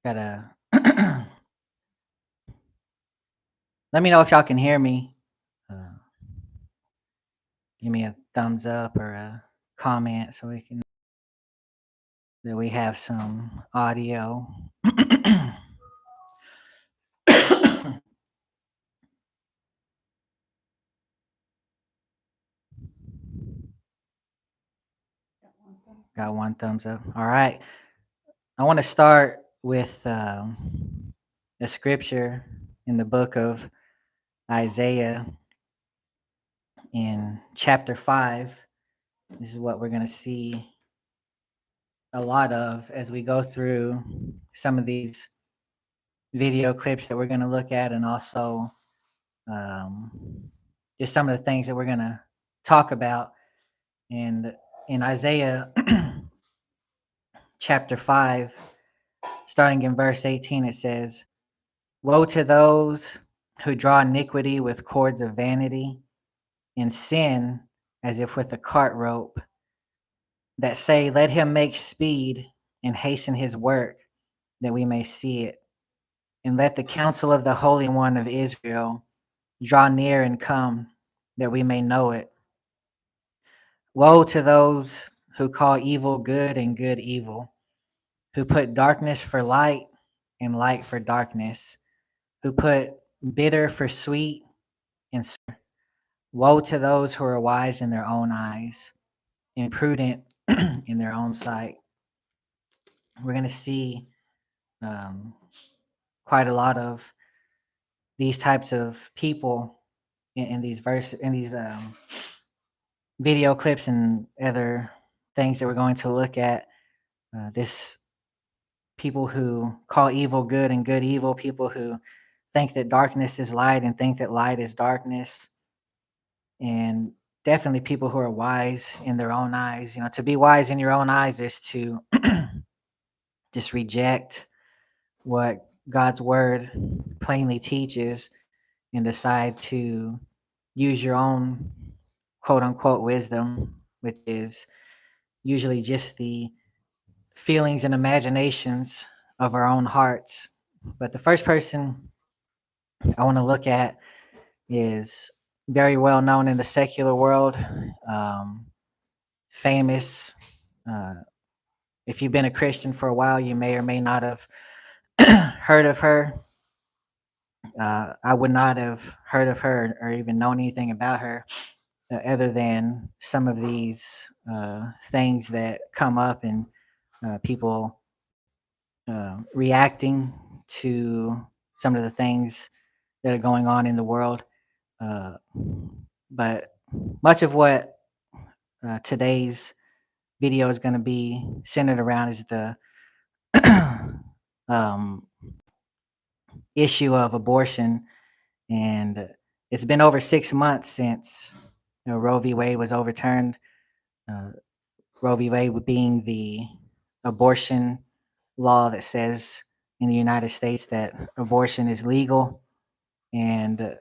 Gotta let me know if y'all can hear me. Uh, Give me a thumbs up or a comment so we can that we have some audio. Got one thumbs up. All right. I want to start with a scripture in the book of Isaiah in chapter 5. This is what we're going to see a lot of as we go through some of these video clips that we're going to look at, and also um, just some of the things that we're going to talk about. And in Isaiah chapter 5, starting in verse 18, it says, "Woe to those who draw iniquity with cords of vanity, and sin as if with a cart rope, that say, let him make speed and hasten his work, that we may see it. And let the counsel of the Holy One of Israel draw near and come, that we may know it. Woe to those who call evil good and good evil, who put darkness for light and light for darkness, who put bitter for sweet and woe to those who are wise in their own eyes and prudent in their own sight." We're going to see um, quite a lot of these types of people in these verses, in these video clips and other things that we're going to look at. This people who call evil good and good evil, people who think that darkness is light and think that light is darkness, and definitely people who are wise in their own eyes. You know, to be wise in your own eyes is to just reject what God's word plainly teaches and decide to use your own quote unquote wisdom, which is usually just the feelings and imaginations of our own hearts. But the first person I want to look at is very well known in the secular world, um, famous. Uh, if you've been a Christian for a while, you may or may not have heard of her. I would not have heard of her or even known anything about her other than some of these things that come up and people reacting to some of the things that are going on in the world. Uh, but much of what today's video is going to be centered around is the um, issue of abortion. And it's been over 6 months since Roe v. Wade was overturned. Uh, Roe v. Wade being the abortion law that says in the United States that abortion is legal, and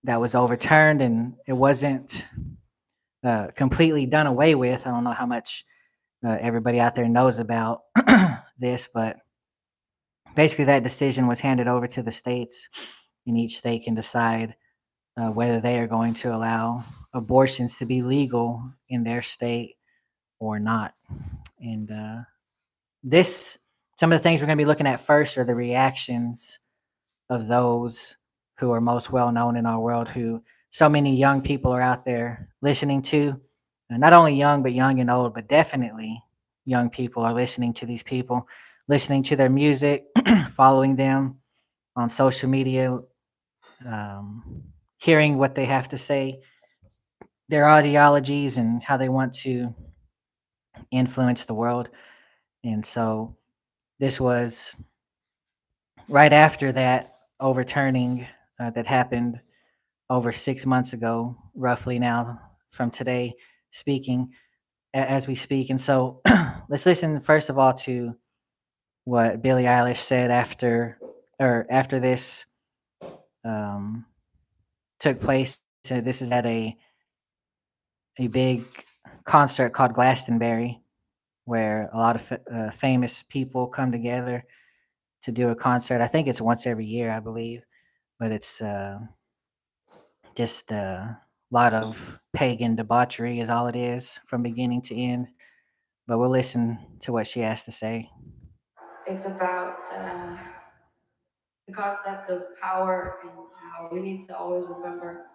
that was overturned, and it wasn't completely done away with. I don't know how much everybody out there knows about this, but basically that decision was handed over to the states, and each state can decide whether they are going to allow abortions to be legal in their state or not. And this, some of the things we're going to be looking at first are the reactions of those who are most well known in our world, who so many young people are out there listening to. And not only young, but young and old, but definitely young people are listening to these people, listening to their music, following them on social media, um, hearing what they have to say, their ideologies, and how they want to influence the world. And so this was right after that overturning that happened over 6 months ago, roughly now from today, speaking as we speak. And so let's listen first of all to what Billie Eilish said after this um, took place. So this is at a big concert called Glastonbury, where a lot of famous people come together to do a concert. I think it's once every year, I believe, but it's just a lot of pagan debauchery is all it is from beginning to end. But we'll listen to what she has to say. It's about the concept of power and how we need to always remember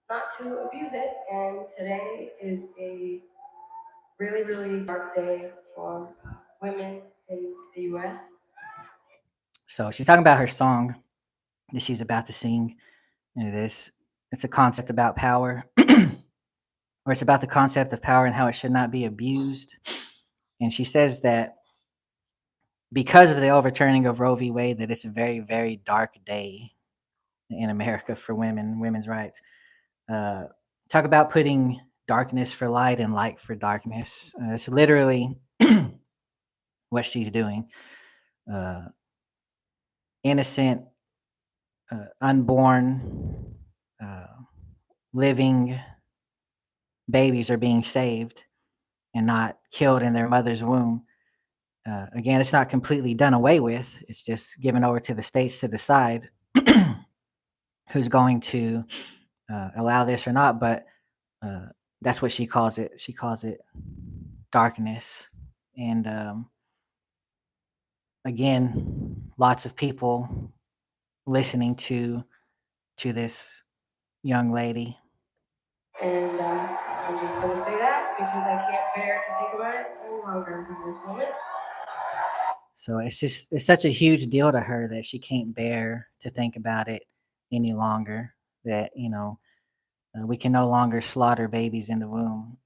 not to abuse it. And today is a really, really dark day for women in the US. So she's talking about her song that she's about to sing, and it's a concept about power, or it's about the concept of power and how it should not be abused. And she says that because of the overturning of Roe v. Wade, that it's a very, very dark day in America for women, women's rights. Uh, Talk about putting darkness for light and light for darkness. It's literally what she's doing. Uh, Innocent, unborn, uh, living babies are being saved and not killed in their mother's womb. Again, it's not completely done away with. It's just given over to the states to decide who's going to allow this or not. But uh, that's what she calls it. She calls it darkness. And again, lots of people listening to this young lady. And I'm just going to say that because I can't bear to think about it any longer in this moment. So it's such a huge deal to her that she can't bear to think about it any longer. That we can no longer slaughter babies in the womb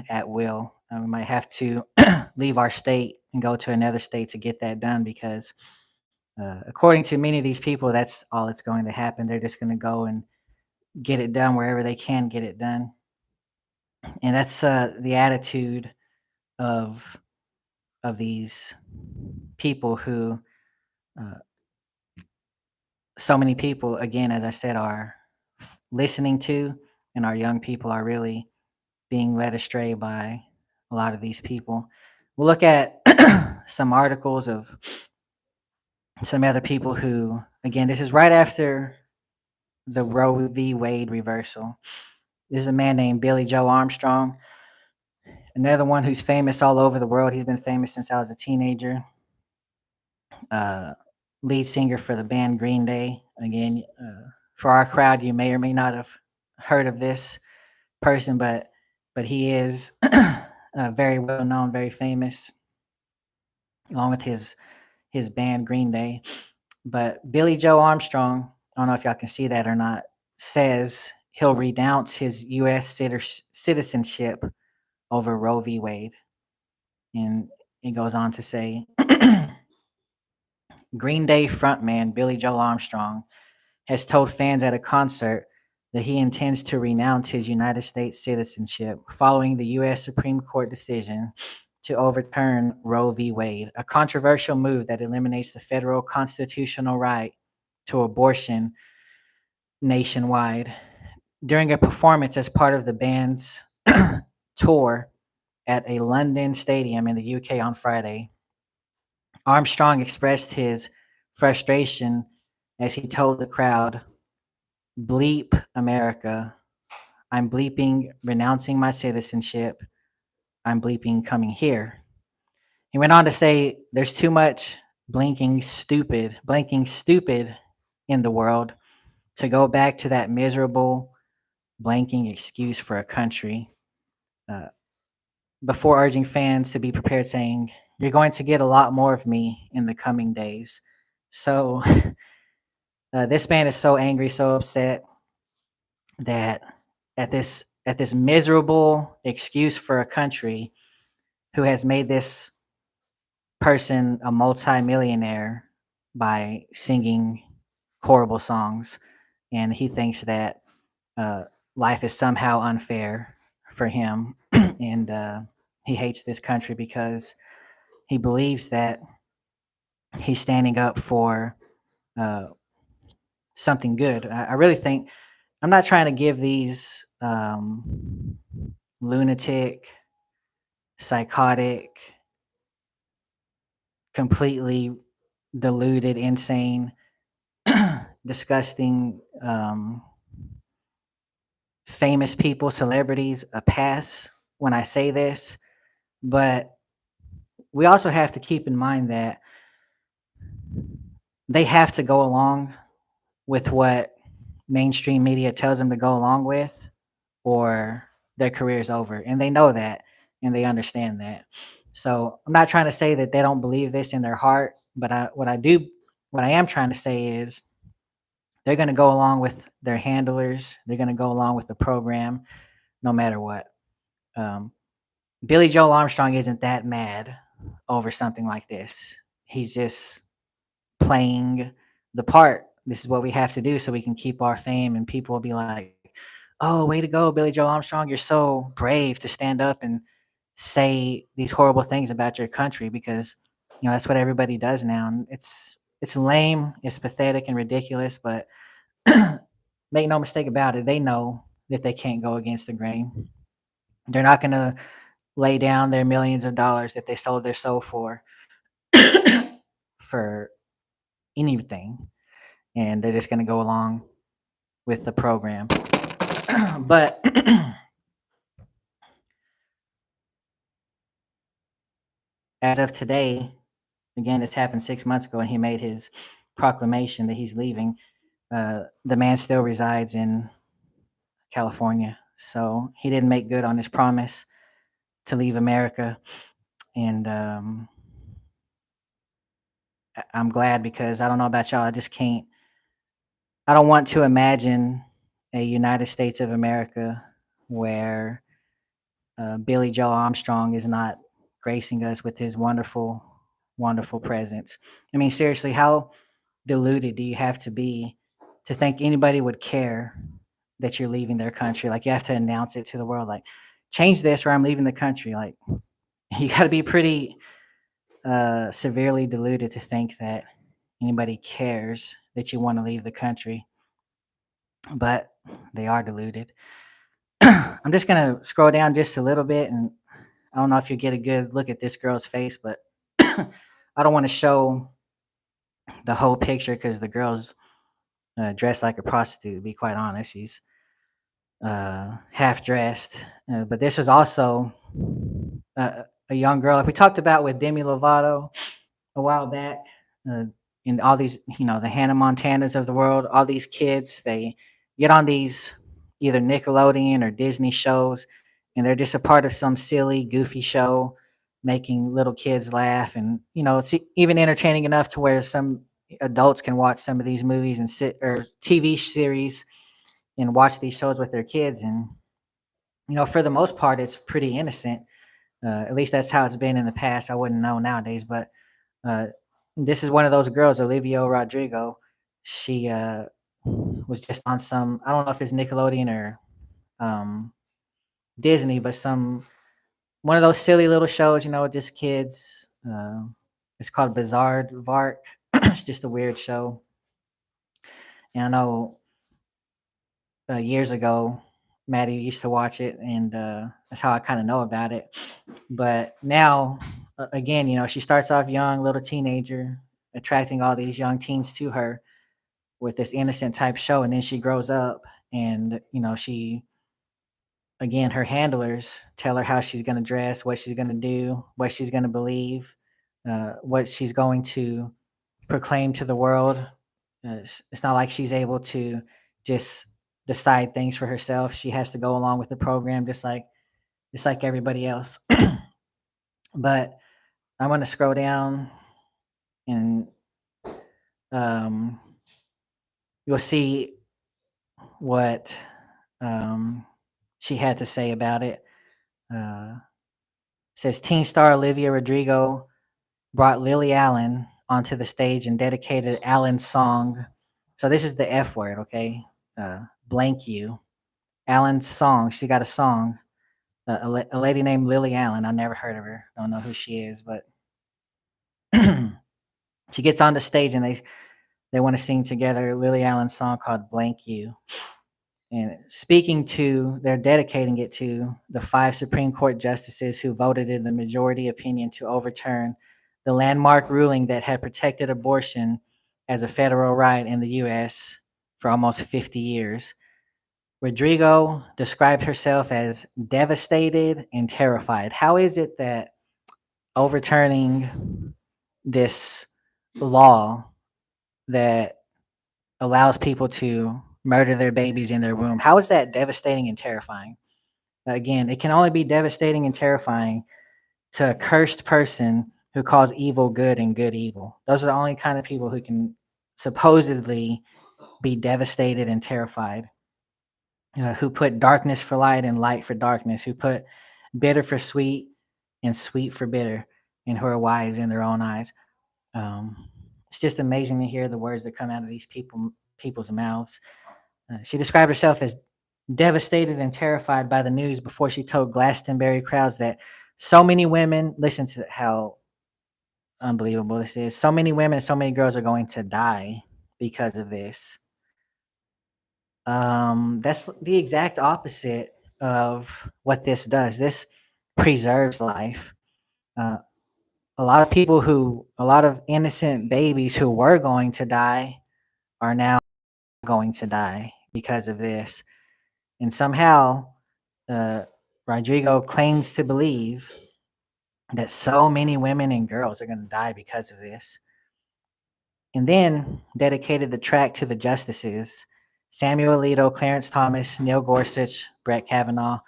at will. We might have to leave our state and go to another state to get that done because, according to many of these people, that's all it's going to happen. They're just going to go and get it done wherever they can get it done, and that's the attitude of these people who uh, so many people, again, as I said, are listening to, and our young people are really being led astray by a lot of these people. We'll look at some articles of some other people who, again, this is right after the Roe v. Wade reversal. This is a man named Billy Joe Armstrong, another one who's famous all over the world. He's been famous since I was a teenager. Uh, Lead singer for the band Green Day. Again, for our crowd, you may or may not have heard of this person, but he is very well known, very famous, along with his band Green Day. But Billy Joe Armstrong, I don't know if y'all can see that or not, says he'll renounce his U.S. citizenship over Roe v. Wade, and he goes on to say, Green Day frontman Billy Joe Armstrong has told fans at a concert that he intends to renounce his United States citizenship following the U.S. Supreme Court decision to overturn Roe v. Wade, a controversial move that eliminates the federal constitutional right to abortion nationwide. During a performance as part of the band's tour at a London stadium in the UK on Friday, Armstrong expressed his frustration as he told the crowd, Bleep America. I'm bleeping renouncing my citizenship. I'm bleeping coming here. He went on to say there's too much blinking stupid in the world to go back to that miserable blanking excuse for a country. Uh, Before urging fans to be prepared, saying, You're going to get a lot more of me in the coming days. So this man is so angry, so upset that at this miserable excuse for a country who has made this person a multimillionaire by singing horrible songs, and he thinks that uh, life is somehow unfair for him, and he hates this country because he believes that he's standing up for uh, something good. I really think I'm not trying to give these lunatic, psychotic, completely deluded, insane, disgusting, famous people, celebrities a pass when I say this, but we also have to keep in mind that they have to go along with what mainstream media tells them to go along with, or their career is over. And they know that and they understand that. So I'm not trying to say that they don't believe this in their heart, but what I am trying to say is they're going to go along with their handlers. They're going to go along with the program no matter what. Um, Billy Joel Armstrong isn't that mad over something like this. He's just playing the part. This is what we have to do so we can keep our fame, and people will be like, "Oh, way to go, Billy Joel Armstrong! You're so brave to stand up and say these horrible things about your country," because that's what everybody does now, and it's lame, it's pathetic and ridiculous. But make no mistake about it, they know that they can't go against the grain. They're not going to lay down their millions of dollars that they sold their soul for anything, and they're just going to go along with the program. But as of today, again, this happened 6 months ago, and he made his proclamation that he's leaving. The man still resides in California, so he didn't make good on his promise to leave America. And I'm glad, because I don't know about y'all, I just can't. I don't want to imagine a United States of America where Billy Joe Armstrong is not gracing us with his wonderful, wonderful presence. I mean, seriously, how deluded do you have to be to think anybody would care that you're leaving their country? Like, you have to announce it to the world, like, change this or I'm leaving the country. Like, you got to be pretty severely deluded to think that anybody cares that you want to leave the country, but they are deluded. I'm just gonna scroll down just a little bit, and I don't know if you get a good look at this girl's face, but I don't want to show the whole picture because the girl's dressed like a prostitute. To be quite honest, she's half dressed. But this was also a young girl, like we talked about with Demi Lovato a while back. Uh, and all these, the Hannah Montanas of the world, all these kids, they get on these either Nickelodeon or Disney shows, and they're just a part of some silly, goofy show, making little kids laugh, and it's even entertaining enough to where some adults can watch some of these movies and sit or TV series and watch these shows with their kids, and for the most part, it's pretty innocent. At least that's how it's been in the past. I wouldn't know nowadays, but uh, this is one of those girls, Olivia Rodrigo. She was just on some, I don't know if it's Nickelodeon or um, Disney, but some one of those silly little shows, just kids. It's called Bizarre Vark. It's just a weird show. And I know years ago, Maddie used to watch it, and that's how I kind of know about it. But now, again, she starts off young, little teenager, attracting all these young teens to her with this innocent type show, and then she grows up, and she, again, her handlers tell her how she's going to dress, what she's going to do, what she's going to believe, what she's going to proclaim to the world. It's not like she's able to just decide things for herself. She has to go along with the program, just like everybody else. But I'm going to scroll down, and um, you'll see what she had to say about it. Uh, Says teen star Olivia Rodrigo brought Lily Allen onto the stage and dedicated Allen's song. So this is the F word, okay? Blank you. Allen's song. She got a song. A lady named Lily Allen. I never heard of her. Don't know who she is, but she gets on the stage, and they want to sing together Lily Allen's song called "Blank You." And they're dedicating it to the 5 Supreme Court justices who voted in the majority opinion to overturn the landmark ruling that had protected abortion as a federal right in the US for almost 50 years. Rodrigo described herself as devastated and terrified. How is it that overturning this law that allows people to murder their babies in their womb, how is that devastating and terrifying? Again, it can only be devastating and terrifying to a cursed person who calls evil good and good evil. Those are the only kind of people who can supposedly be devastated and terrified, who put darkness for light and light for darkness, who put bitter for sweet and sweet for bitter, and who are wise in their own eyes. It's just amazing to hear the words that come out of these people's mouths. She described herself as devastated and terrified by the news before she told Glastonbury crowds that so many women, listen to how unbelievable this is. So many women, so many girls are going to die because of this. That's the exact opposite of what this does. This preserves life. Uh, a lot of innocent babies who were going to die are now going to die because of this. And somehow, uh, Rodrigo claims to believe that so many women and girls are going to die because of this. And then dedicated the track to the justices Samuel Alito, Clarence Thomas, Neil Gorsuch, Brett Kavanaugh,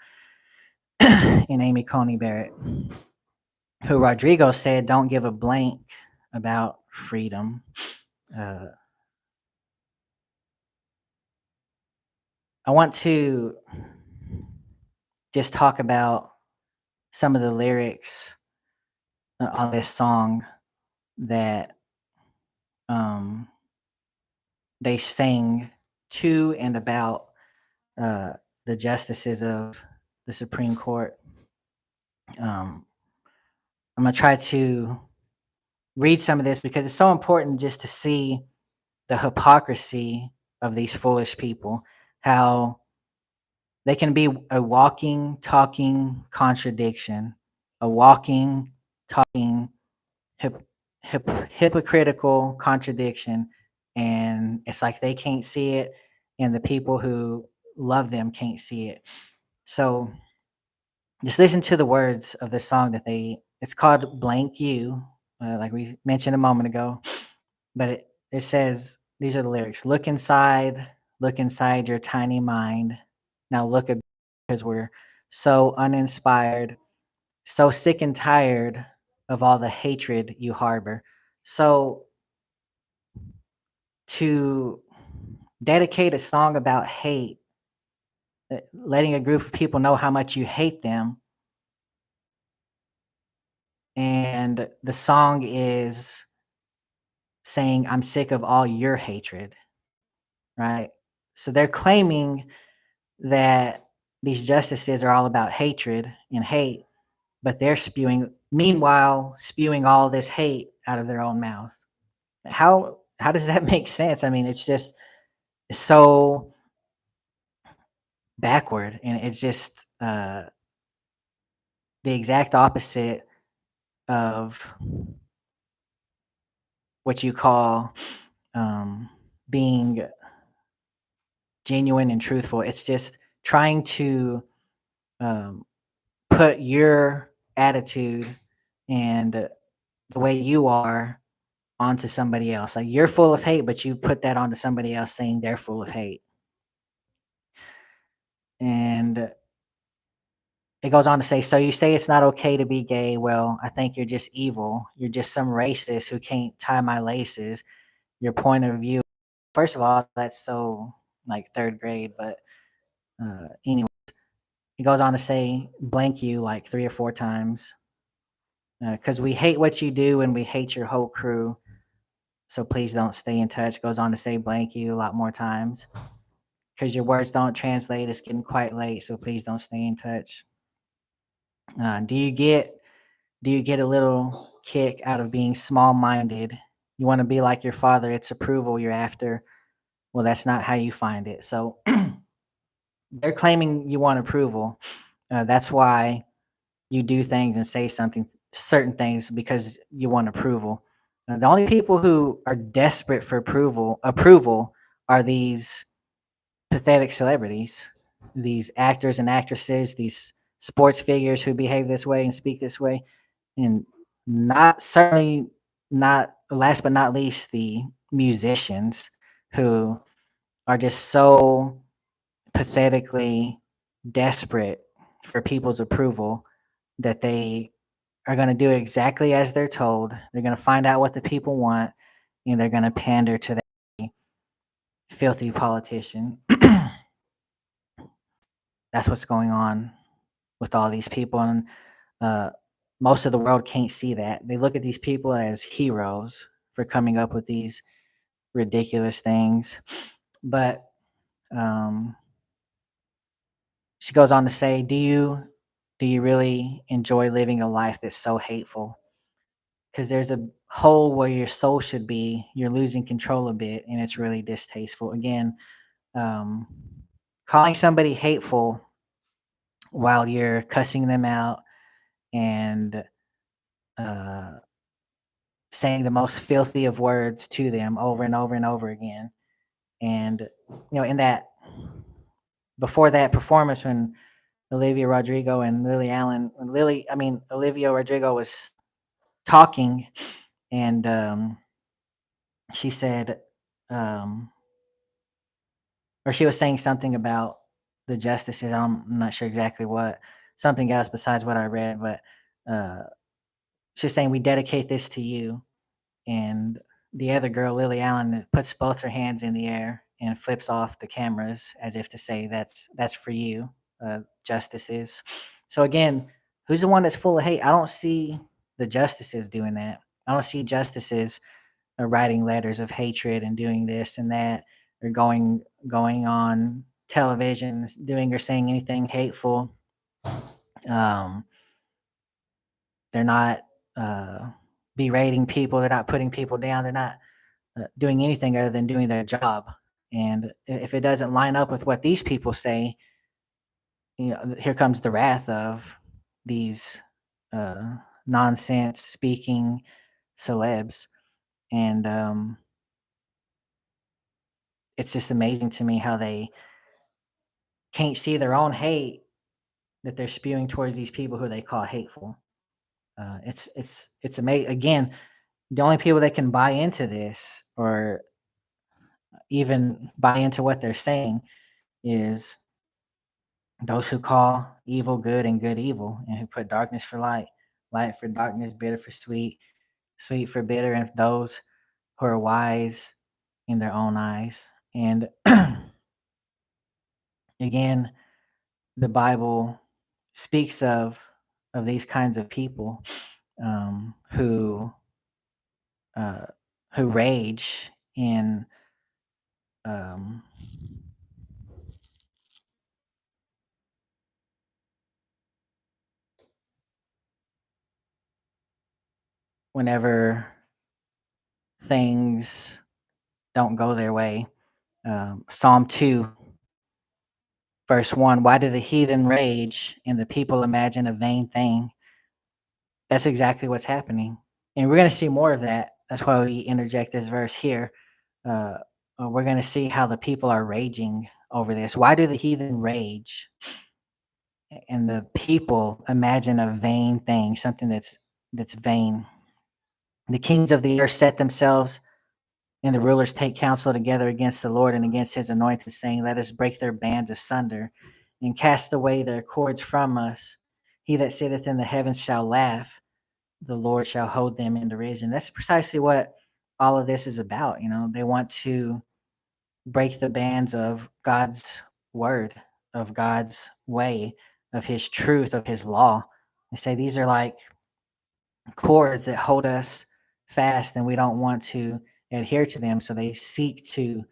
and Amy Coney Barrett, who Rodrigo said don't give a blank about freedom. Uh, I want to just talk about some of the lyrics on this song that um, they sing to and about uh, the justices of the Supreme Court. Um, I'm going to try to read some of this because it's so important just to see the hypocrisy of these foolish people, how they can be a walking, talking contradiction, a walking, talking hypocritical contradiction. And it's like they can't see it, and the people who love them can't see it. So just listen to the words of the song it's called Blank You, like we mentioned a moment ago. But it says, these are the lyrics: look inside your tiny mind. Now look at, because we're so uninspired, so sick and tired of all the hatred you harbor. So to dedicate a song about hate, letting a group of people know how much you hate them, and the song is saying, I'm sick of all your hatred, right? So they're claiming that these justices are all about hatred and hate, but they're spewing all this hate out of their own mouth. How does that make sense? I mean, it's so backward, and it's just the exact opposite of what you call being genuine and truthful. It's just trying to um, put your attitude and the way you are onto somebody else. Like, you're full of hate, but you put that onto somebody else saying they're full of hate. And it goes on to say, so you say it's not okay to be gay. Well, I think you're just evil. You're just some racist who can't tie my laces. Your point of view, first of all, that's so like third grade, but anyway, it goes on to say, blank you like 3 or 4 times. Because we hate what you do and we hate your whole crew. So please don't stay in touch. Goes on to say blank you a lot more times. Because your words don't translate. It's getting quite late. So please don't stay in touch. Do you get a little kick out of being small minded? You want to be like your father. It's approval you're after. Well, that's not how you find it. So they're claiming you want approval. That's why you do things and say certain things because you want approval. The only people who are desperate for approval are these pathetic celebrities, these actors and actresses, these sports figures who behave this way and speak this way, and not certainly not last but not least the musicians who are just so pathetically desperate for people's approval that they are going to do exactly as they're told. They're going to find out what the people want, and they're going to pander to that filthy politician. That's what's going on with all these people, and uh, most of the world can't see that. They look at these people as heroes for coming up with these ridiculous things. But um, she goes on to say, "Do you really enjoy living a life that's so hateful? Because there's a hole where your soul should be. You're losing control a bit, and it's really distasteful." Again, um, calling somebody hateful while you're cussing them out and uh, saying the most filthy of words to them over and over and over again. And in that before that performance, when Olivia Rodrigo and Lily Allen, when Olivia Rodrigo was talking, and she said, um, or she was saying something about the justices. I'm not sure exactly what, something else besides what I read, but uh, she's saying, "We dedicate this to you." And the other girl, Lily Allen, puts both her hands in the air and flips off the cameras as if to say, "That's for you, justices." So again, who's the one that's full of hate? I don't see the justices doing that. I don't see justices writing letters of hatred and doing this and that, or going on television doing or saying anything hateful. Um, they're not uh, berating people. They're not putting people down. They're not doing anything other than doing their job. And if it doesn't line up with what these people say, here comes the wrath of these uh, nonsense speaking celebs. And it's just amazing to me how they can't see their own hate that they're spewing towards these people who they call hateful. It's amazing. Again, the only people that can buy into this or even buy into what they're saying is those who call evil good and good evil, and who put darkness for light, light for darkness, bitter for sweet, sweet for bitter, and those who are wise in their own eyes. And again, the Bible speaks of these kinds of people um, who uh, who rage in um, whenever things don't go their way. Psalm 2, verse 1: "Why do the heathen rage and the people imagine a vain thing?" That's exactly what's happening. And we're going to see more of that. That's why we interject this verse here. Uh, we're going to see how the people are raging over this. Why do the heathen rage and the people imagine a vain thing, something that's vain? The kings of the earth set themselves, and the rulers take counsel together against the Lord and against his anointed, saying, "Let us break their bands asunder and cast away their cords from us. He that sitteth in the heavens shall laugh. The Lord shall hold them in derision." That's precisely what all of this is about. They want to break the bands of God's word, of God's way, of his truth, of his law. They say these are like cords that hold us fast and we don't want to adhere to them. So they seek to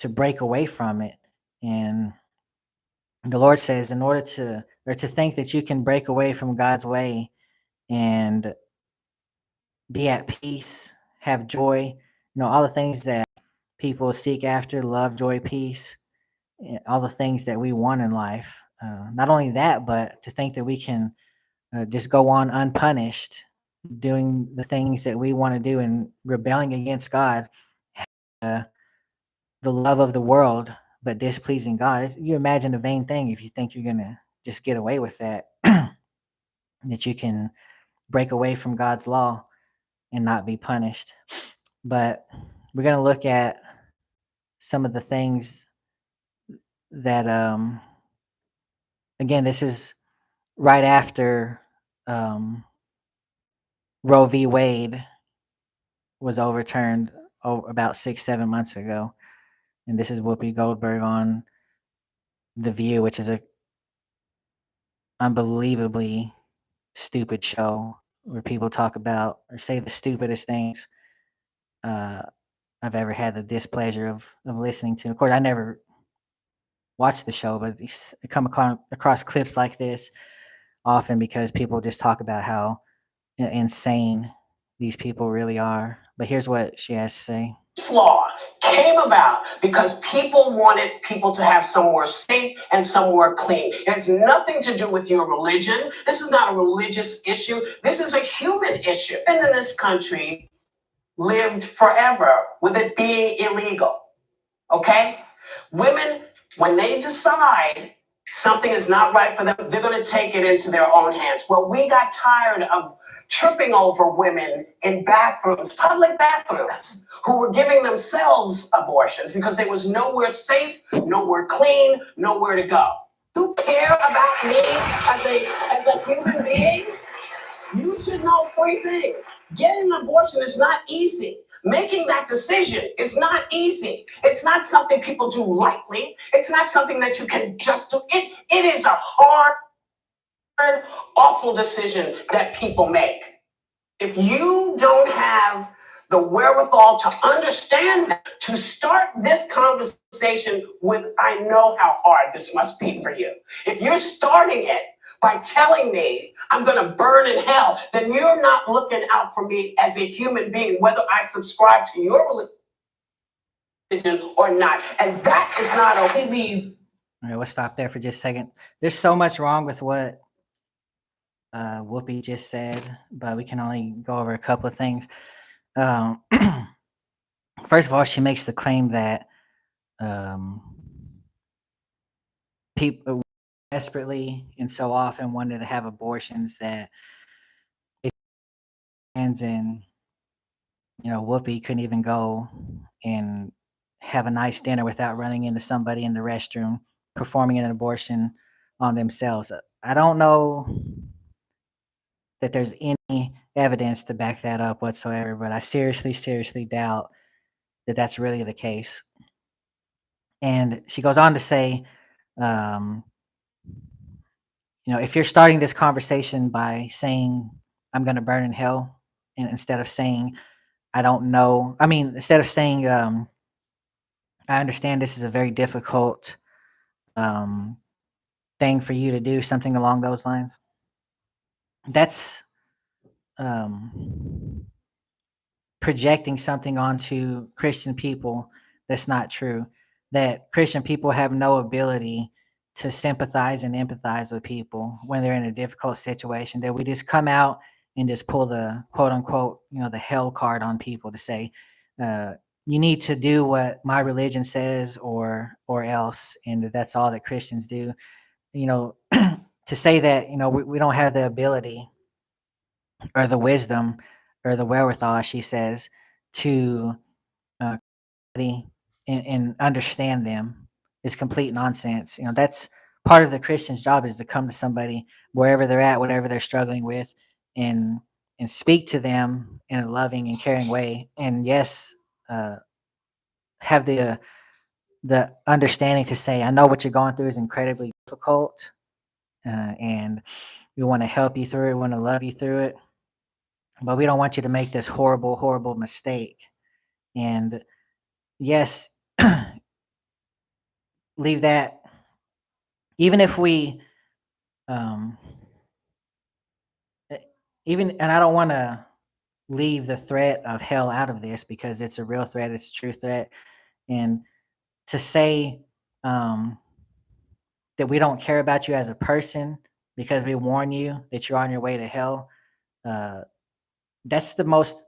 break away from it. And the Lord says, in order to think that you can break away from God's way and be at peace, have joy, all the things that people seek after: love, joy, peace, all the things that we want in life. Not only that, but to think that we can just go on unpunished, doing the things that we want to do and rebelling against God, uh, the love of the world, but displeasing God. You imagine a vain thing if you think you're going to just get away with that, that you can break away from God's law and not be punished. But we're going to look at some of the things that, again, this is right after um, Roe v. Wade was overturned about 6, 7 months ago. And this is Whoopi Goldberg on The View, which is a unbelievably stupid show where people talk about or say the stupidest things uh, I've ever had the displeasure of listening to. Of course, I never watched the show, but I come across clips like this often because people just talk about how insane these people really are. But here's what she has to say. This law came about because people wanted people to have somewhere safe and somewhere clean. It has nothing to do with your religion. This is not a religious issue. This is a human issue. And in this country lived forever with it being illegal. Okay? Women, when they decide something is not right for them, they're going to take it into their own hands. Well, we got tired of tripping over women in bathrooms, public bathrooms, who were giving themselves abortions because there was nowhere safe, nowhere clean, nowhere to go. You care about me as a human being? You should know 3 things. Getting an abortion is not easy. Making that decision is not easy. It's not something people do lightly. It's not something that you can just do. It is a hard, awful decision that people make. If you don't have the wherewithal to understand that, to start this conversation with, I know how hard this must be for you. If you're starting it by telling me I'm going to burn in hell, then you're not looking out for me as a human being, whether I subscribe to your religion or not. And that is not okay. Leave. All right, we'll stop there for just a second. There's so much wrong with what Whoopi just said, but we can only go over a couple of things. Um, first of all, she makes the claim that people desperately and so often wanted to have abortions that it ends in, Whoopi couldn't even go and have a nice dinner without running into somebody in the restroom performing an abortion on themselves. I don't know that there's any evidence to back that up whatsoever, but I seriously, seriously doubt that that's really the case. And she goes on to say, um, if you're starting this conversation by saying, I'm going to burn in hell, and instead of saying, I don't know, instead of saying, I understand this is a very difficult um, thing for you to do, something along those lines, that's projecting something onto Christian people that's not true. That Christian people have no ability to sympathize and empathize with people when they're in a difficult situation. That we just come out and just pull the quote unquote, the hell card on people to say, you need to do what my religion says or else, and that's all that Christians do. To say that we don't have the ability or the wisdom or the wherewithal, she says, to uh, and understand them is complete nonsense. That's part of the Christian's job, is to come to somebody wherever they're at, whatever they're struggling with, and speak to them in a loving and caring way. And yes, have the understanding to say, I know what you're going through is incredibly difficult, and we want to help you through it, we want to love you through it, but we don't want you to make this horrible, horrible mistake. And yes, leave that, even if we, um, and I don't want to leave the threat of hell out of this because it's a real threat, it's a true threat. And to say that we don't care about you as a person because we warn you that you're on your way to hell. Uh, that's the most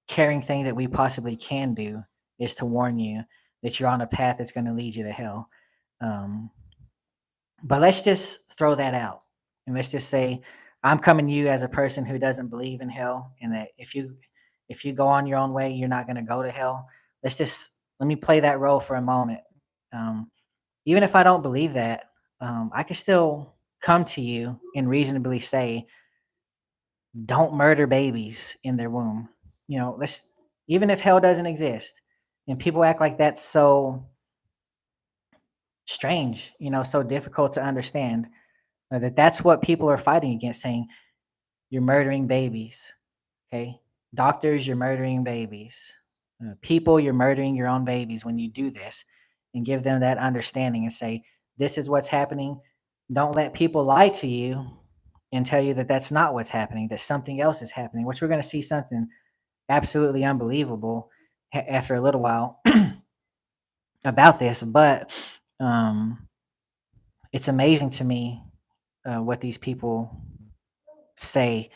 caring thing that we possibly can do, is to warn you that you're on a path that's going to lead you to hell. Um, but let's just throw that out, and let's just say I'm coming to you as a person who doesn't believe in hell, and that if you go on your own way, you're not going to go to hell. Let me play that role for a moment. Um, Even if I don't believe that, I can still come to you and reasonably say, don't murder babies in their womb. Let's, even if hell doesn't exist, and people act like that's so strange, so difficult to understand, that's what people are fighting against, saying you're murdering babies. Okay, doctors, you're murdering babies. People, you're murdering your own babies when you do this, and give them that understanding and say, this is what's happening. Don't let people lie to you and tell you that that's not what's happening, that something else is happening, which we're going to see something absolutely unbelievable after a little while about this. But um, it's amazing to me what these people say,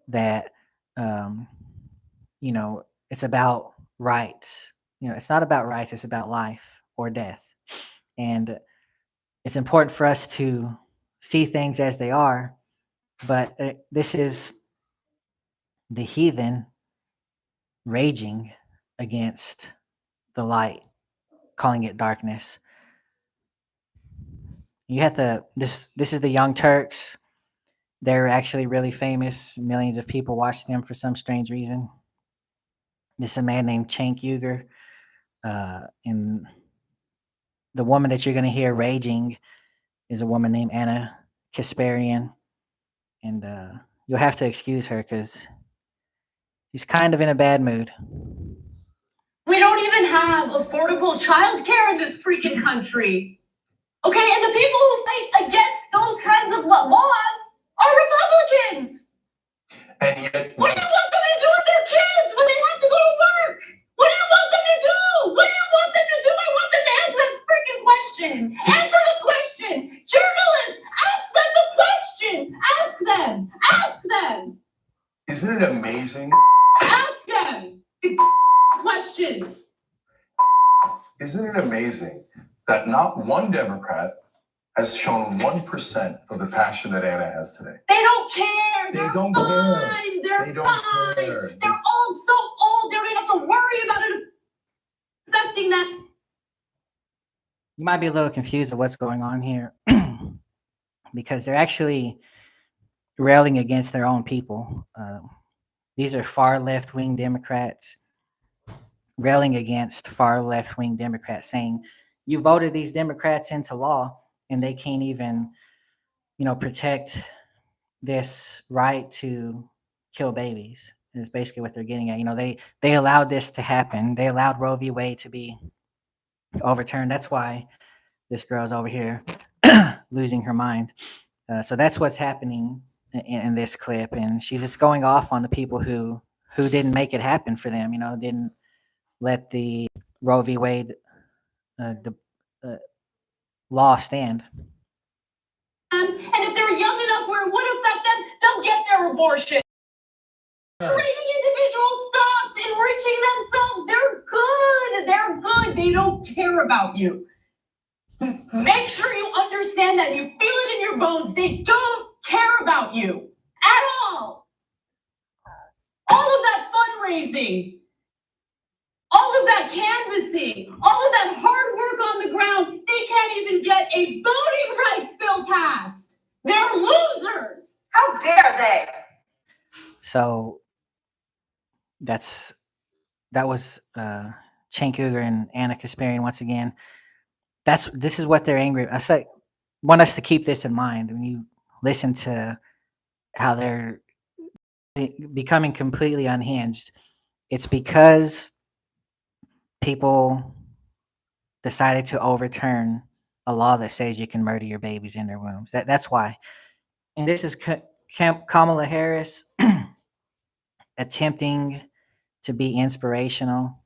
that um, it's about rights. It's not about rights, it's about life or death. And it's important for us to see things as they are, but this is the heathen raging against the light, calling it darkness. You have to this is the Young Turks. They're actually really famous. Millions of people watch them for some strange reason. This is a man named Cenk Uygur. And the woman that you're going to hear raging is a woman named Anna Kasparian. And you'll have to excuse her because she's kind of in a bad mood. We don't even have affordable childcare in this freaking country. Okay, and the people who fight against those kinds of laws are Republicans. And yet, What do you want them to do with their kids when they have to go to work? What do you want them to do? What do you want them to do? I want them to answer that freaking question. Answer the question. Journalists, ask them the question. Ask them. Ask them. isn't it amazing? Ask them the question. Isn't it amazing that not one Democrat has shown 1% of the passion that Anna has today? They don't care. They They're don't fine. care. They're They don't fine. care. They're all so old. They don't even have to worry about it affecting them. You might be a little confused of what's going on here because they're actually railing against their own people. These are far left wing Democrats railing against far left wing Democrats, saying, you voted these Democrats into law and they can't even, protect this right to kill babies. Is basically what they're getting at. They allowed this to happen. They allowed Roe v. Wade to be overturned. That's why this girl's over here losing her mind. So that's what's happening in this clip, and she's just going off on the people who didn't make it happen for them. Didn't let the Roe v. Wade law stand. And if they're young enough where it would affect them, they'll get their abortion. Trading individual stocks, enriching themselves. They're good. They're good. They don't care about you. Make sure you understand that. You feel it in your bones. They don't care about you at all. All of that fundraising, all of that canvassing, all of that hard work on the ground, they can't even get a voting rights bill passed. They're losers. How dare they? So that was Cenk Uygur and Anna Kasparian once again. This is what they're angry. Want us to keep this in mind when you listen to how they're becoming completely unhinged. It's because people decided to overturn a law that says you can murder your babies in their wombs. That's why. And this is Kamala Harris attempting to be inspirational,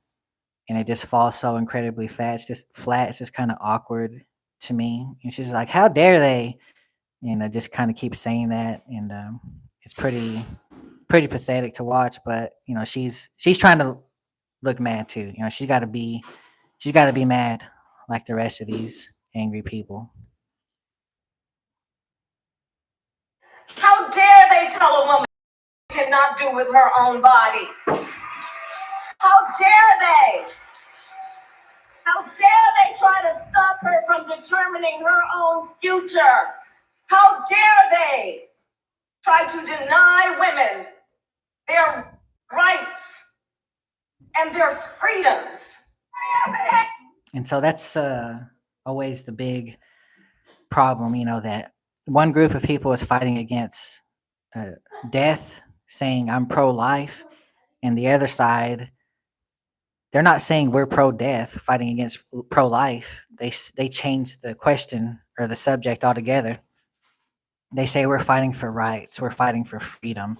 and it just falls so incredibly flat. It's just flat. It's just kind of awkward to me. And she's like, how dare they and just kind of keep saying that, and it's pretty pathetic to watch. But she's trying to look mad too. She's got to be mad like the rest of these angry people. How dare they tell a woman cannot do with her own body? How dare they? How dare they try to stop her from determining her own future? How dare they try to deny women their rights and their freedoms? And so that's always the big problem, that one group of people is fighting against death, saying I'm pro-life, and the other side, they're not saying we're pro-death, fighting against pro-life. They change the question or the subject altogether. They say we're fighting for rights, we're fighting for freedom,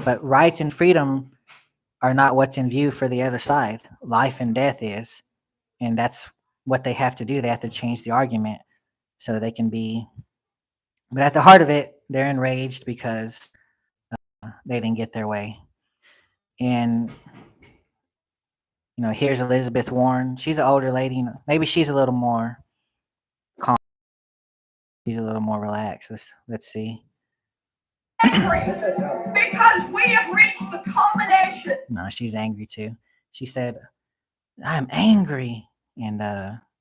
but rights and freedom are not what's in view for the other side. Life and death is, and that's what they have to do. They have to change the argument so that they can be. But at the heart of it, they're enraged because they didn't get their way. And here's Elizabeth Warren. She's an older lady. Maybe she's a little more calm. She's a little more relaxed. Let's see. Angry because we have reached the culmination. No, she's angry too. She said, "I'm angry," and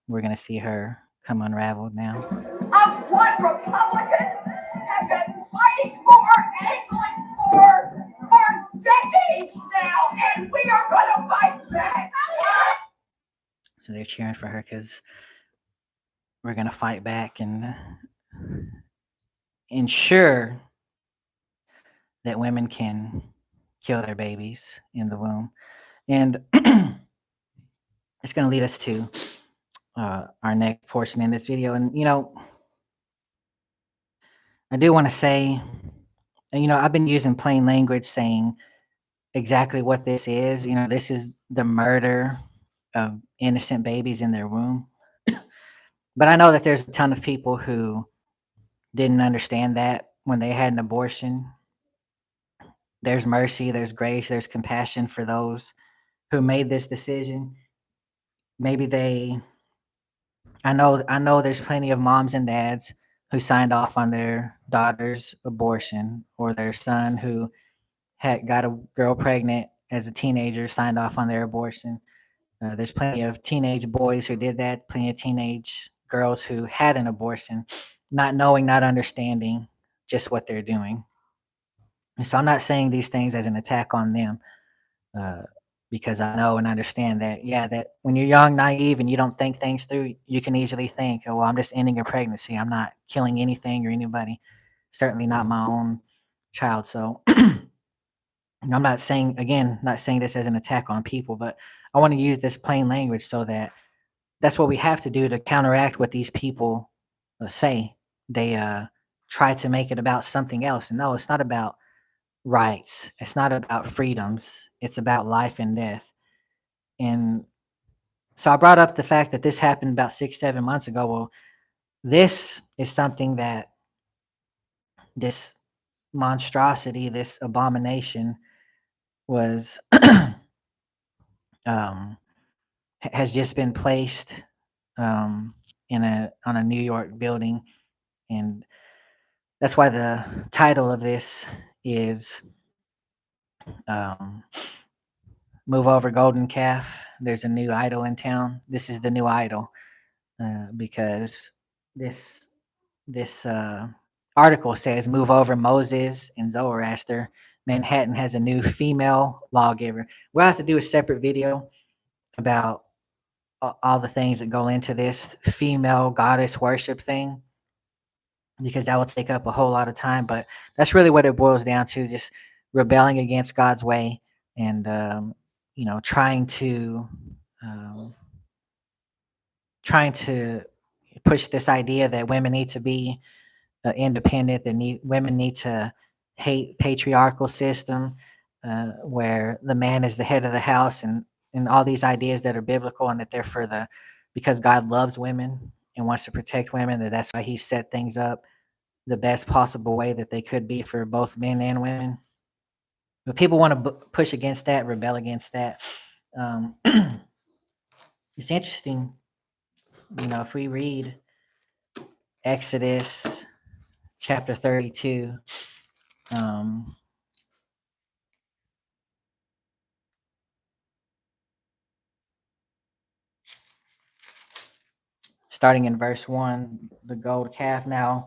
we're gonna see her come unraveled now. Of what Republicans have been fighting for, angling for decades now, and we are going to fight back. So they're cheering for her because we're gonna fight back and ensure that women can kill their babies in the womb. And it's going to lead us to our next portion in this video. And, I do want to say, I've been using plain language saying exactly what this is. This is the murder of innocent babies in their womb. But I know that there's a ton of people who didn't understand that when they had an abortion. There's mercy, there's grace, there's compassion for those who made this decision. Maybe I know there's plenty of moms and dads who signed off on their daughter's abortion, or their son who had got a girl pregnant as a teenager, signed off on their abortion. There's plenty of teenage boys who did that, plenty of teenage girls who had an abortion, not knowing, not understanding just what they're doing. And so I'm not saying these things as an attack on them, because I know and understand that, that when you're young, naive, and you don't think things through, you can easily think, oh, well, I'm just ending a pregnancy. I'm not killing anything or anybody, certainly not my own child. So I'm not saying this as an attack on people, but I want to use this plain language so that that's what we have to do to counteract what these people say. They try to make it about something else. And no, it's not about rights. It's not about freedoms. It's about life and death. And so I brought up the fact that this happened about 6-7 months ago. Well, this is something that this monstrosity, this abomination was has just been placed on a New York building. And that's why the title of this is Move Over Golden Calf. There's a new idol in town. This is the new idol, because this article says Move Over Moses and Zoroaster. Manhattan has a new female lawgiver. We'll have to do a separate video about all the things that go into this female goddess worship thing, because that will take up a whole lot of time. But that's really what it boils down to, just rebelling against God's way, and trying to push this idea that women need to be independent, that women need to hate patriarchal system, where the man is the head of the house, and all these ideas that are biblical, and that they're because God loves women and wants to protect women, that's why he set things up the best possible way that they could be for both men and women. But people want to push against that, rebel against that. Um, it's interesting, if we read Exodus chapter 32, um, starting in verse 1, the gold calf. Now,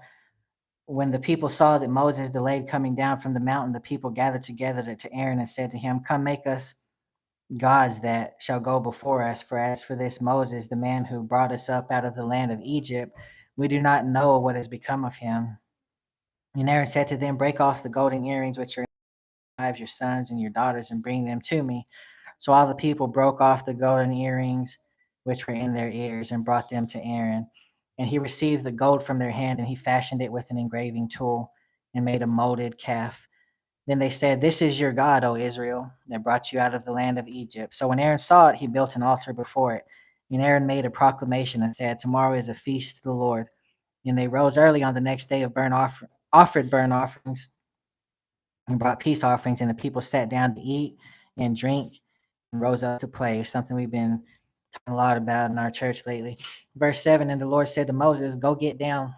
when the people saw that Moses delayed coming down from the mountain, the people gathered together to Aaron and said to him, "Come, make us gods that shall go before us. For as for this Moses, the man who brought us up out of the land of Egypt, we do not know what has become of him." And Aaron said to them, "Break off the golden earrings which are in your wives, your sons, and your daughters, and bring them to me." So all the people broke off the golden earrings which were in their ears and brought them to Aaron. And he received the gold from their hand, and he fashioned it with an engraving tool and made a molded calf. Then they said, "This is your God, O Israel, that brought you out of the land of Egypt." So when Aaron saw it, he built an altar before it. And Aaron made a proclamation and said, "Tomorrow is a feast to the Lord." And they rose early on the next day offered burnt offerings and brought peace offerings, and the people sat down to eat and drink and rose up to play. It's something we've been talking a lot about in our church lately. Verse 7, and the Lord said to Moses, "Go get down,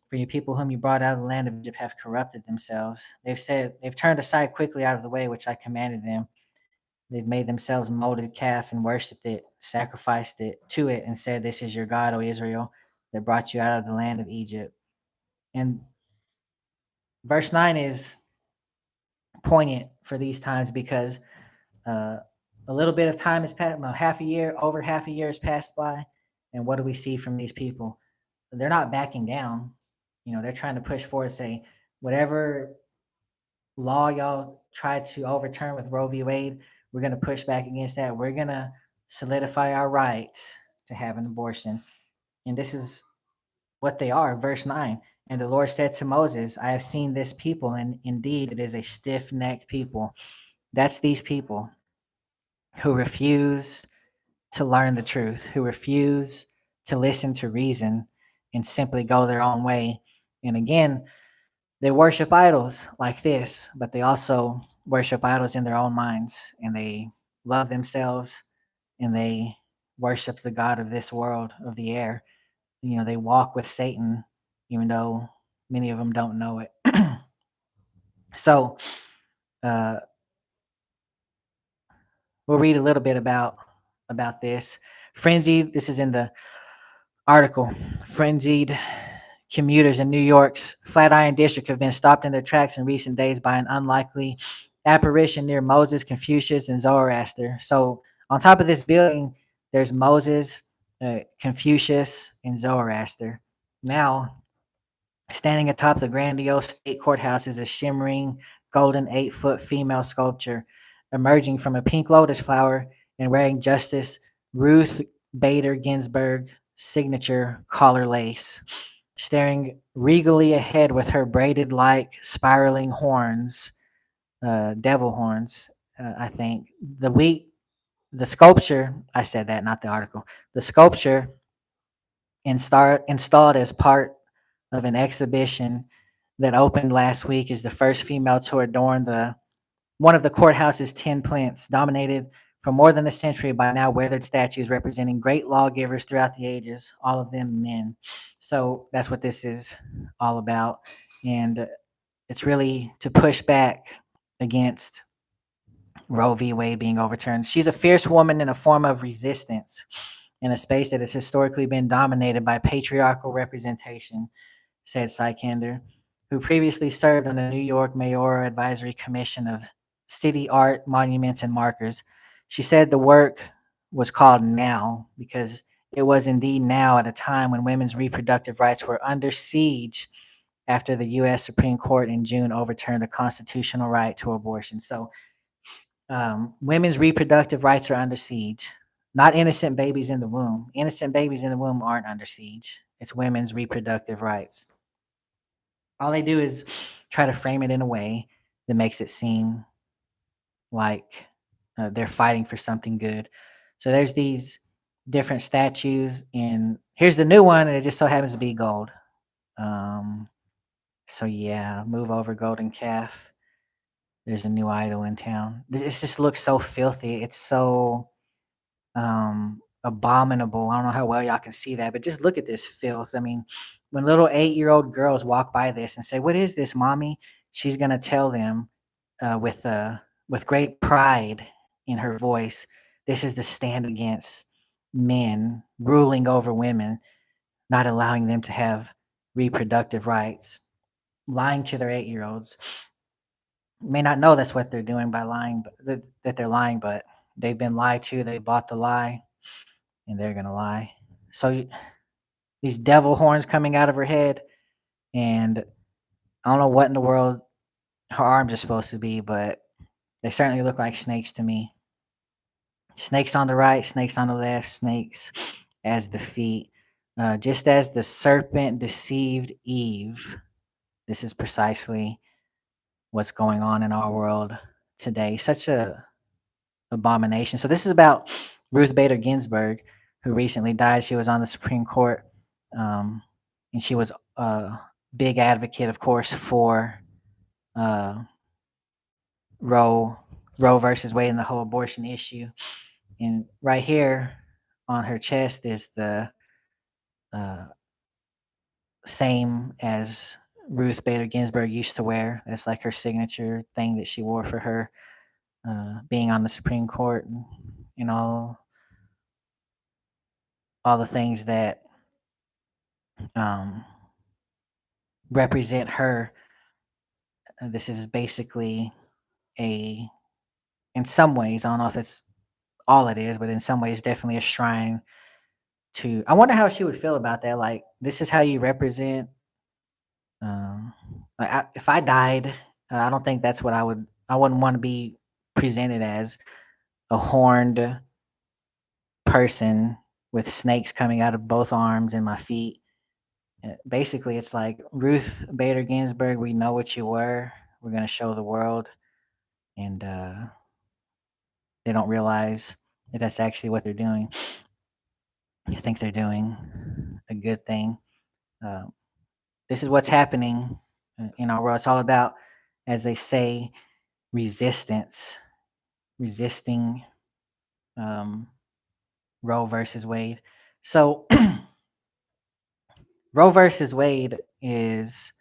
for your people whom you brought out of the land of Egypt have corrupted themselves. They've turned aside quickly out of the way which I commanded them. They've made themselves a molded calf and worshipped it, sacrificed it to it, and said, 'This is your God, O Israel, that brought you out of the land of Egypt.'" And verse 9 is poignant for these times because uh, a little bit of time has passed, over half a year has passed by. And what do we see from these people? They're not backing down. They're trying to push forward, say, whatever law y'all tried to overturn with Roe v. Wade, we're going to push back against that. We're going to solidify our rights to have an abortion. And this is what they are. Verse 9. And the Lord said to Moses, "I have seen this people, and indeed it is a stiff-necked people." That's these people who refuse to learn the truth, who refuse to listen to reason and simply go their own way. And again, they worship idols like this, but they also worship idols in their own minds, and they love themselves, and they worship the God of this world, of the air. They walk with Satan, even though many of them don't know it. So we'll read a little bit about this. Frenzied, this is in the article. Frenzied commuters in New York's Flatiron District have been stopped in their tracks in recent days by an unlikely apparition near Moses, Confucius, and Zoroaster. So on top of this building, there's Moses, Confucius, and Zoroaster. Now, standing atop the grandiose state courthouse is a shimmering golden 8-foot female sculpture emerging from a pink lotus flower and wearing Justice Ruth Bader Ginsburg signature collar lace, staring regally ahead with her braided like spiraling horns, devil horns, I think. The sculpture, I said that, not the article. The sculpture installed as part of an exhibition that opened last week is the first female to adorn one of the courthouse's 10 plinths, dominated for more than a century by now weathered statues representing great lawgivers throughout the ages, all of them men. So that's what this is all about. And it's really to push back against Roe v. Wade being overturned. She's a fierce woman in a form of resistance in a space that has historically been dominated by patriarchal representation, said Sikander, who previously served on the New York Mayoral Advisory Commission of City Art, Monuments, and Markers. She said the work was called Now because it was indeed now at a time when women's reproductive rights were under siege after the U.S. Supreme Court in June overturned the constitutional right to abortion. So women's reproductive rights are under siege. Not innocent babies in the womb. Innocent babies in the womb aren't under siege. It's women's reproductive rights. All they do is try to frame it in a way that makes it seem like they're fighting for something good. So there's these different statues, and here's the new one, and it just so happens to be gold. So yeah, move over, golden calf. There's a new idol in town. This just looks so filthy. It's so abominable. I don't know how well y'all can see that, but just look at this filth. I mean, when little 8-year-old girls walk by this and say, "What is this, mommy?" She's gonna tell them with great pride in her voice, "This is the stand against men ruling over women, not allowing them to have reproductive rights." Lying to their 8-year-olds. May not know that's what they're doing by lying, but that they're lying, but they've been lied to. They bought the lie, and they're gonna lie. So these devil horns coming out of her head, and I don't know what in the world her arms are supposed to be, but they certainly look like snakes to me. Snakes on the right, snakes on the left, snakes as the feet. Just as the serpent deceived Eve, this is precisely what's going on in our world today. Such a abomination. So this is about Ruth Bader Ginsburg, who recently died. She was on the Supreme Court, and she was a big advocate, of course, for uh, Roe Roe versus Wade and the whole abortion issue. And right here on her chest is the uh, same as Ruth Bader Ginsburg used to wear. That's like her signature thing that she wore for her being on the Supreme Court, and you know all the things that um, represent her. This is basically a, in some ways, I don't know if it's all it is, but in some ways, definitely a shrine to. I wonder how she would feel about that. Like, this is how you represent. Um, if I died, I don't think that's what I would. I wouldn't want to be presented as a horned person with snakes coming out of both arms and my feet. Basically, it's like Ruth Bader Ginsburg. We know what you were. We're gonna show the world, and they don't realize that that's actually what they're doing. I think they're doing a good thing. Uh, this is what's happening in our world. It's all about, as they say, resistance, resisting Roe versus Wade. So Roe versus Wade is,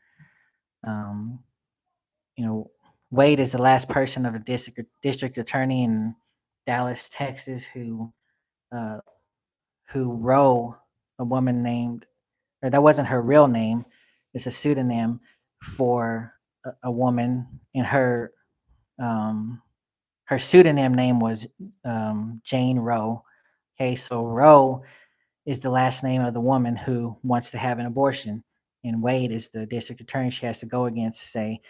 um, Wade is the last person of the district attorney in Dallas, Texas, uh, who Roe, a woman named, or that wasn't her real name, it's a pseudonym for a woman, and her pseudonym name was Jane Roe. Okay, so Roe is the last name of the woman who wants to have an abortion, and Wade is the district attorney she has to go against to say,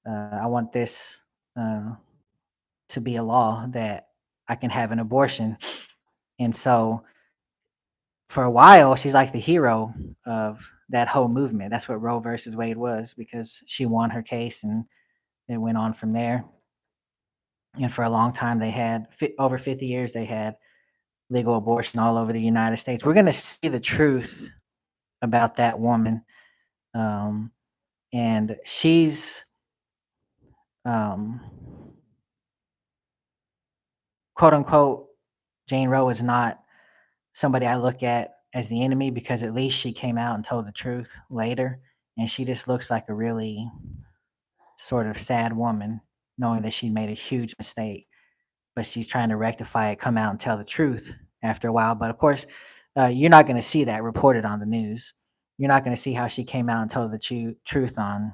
I want this to be a law that I can have an abortion. And so for a while, she's like the hero of that whole movement. That's what Roe versus Wade was, because she won her case and it went on from there. And for a long time, they had over 50 years, they had legal abortion all over the United States. We're going to see the truth about that woman. And she's, um, quote unquote, Jane Roe is not somebody I look at as the enemy, because at least she came out and told the truth later. And she just looks like a really sort of sad woman, knowing that she made a huge mistake, but she's trying to rectify it, come out and tell the truth after a while. But of course, you're not going to see that reported on the news. You're not going to see how she came out and told the truth on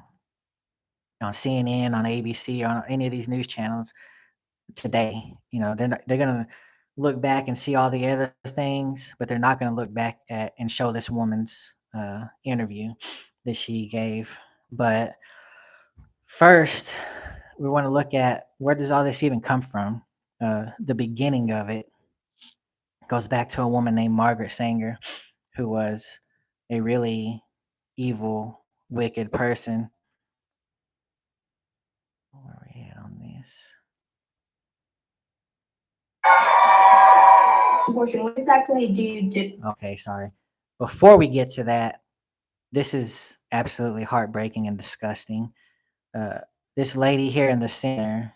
CNN, on ABC, or on any of these news channels today. They're going to look back and see all the other things, but they're not going to look back at and show this woman's interview that she gave. But first, we want to look at, where does all this even come from? The beginning of it goes back to a woman named Margaret Sanger, who was a really evil, wicked person. Where are we at on this? Abortion, what exactly do you do? Okay, sorry. Before we get to that, This is absolutely heartbreaking and disgusting. Uh, this lady here in the center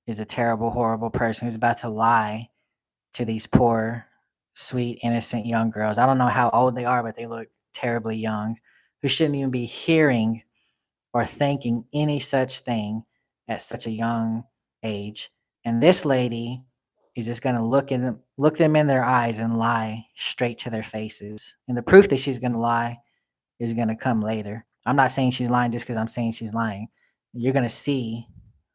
is a terrible, horrible person who's about to lie to these poor, sweet, innocent young girls. I don't know how old they are, but they look terribly young, who shouldn't even be hearing or thinking any such thing at such a young age. And this lady is just going to look them in their eyes and lie straight to their faces. And the proof that she's going to lie is going to come later. I'm not saying she's lying just because I'm saying she's lying. You're going to see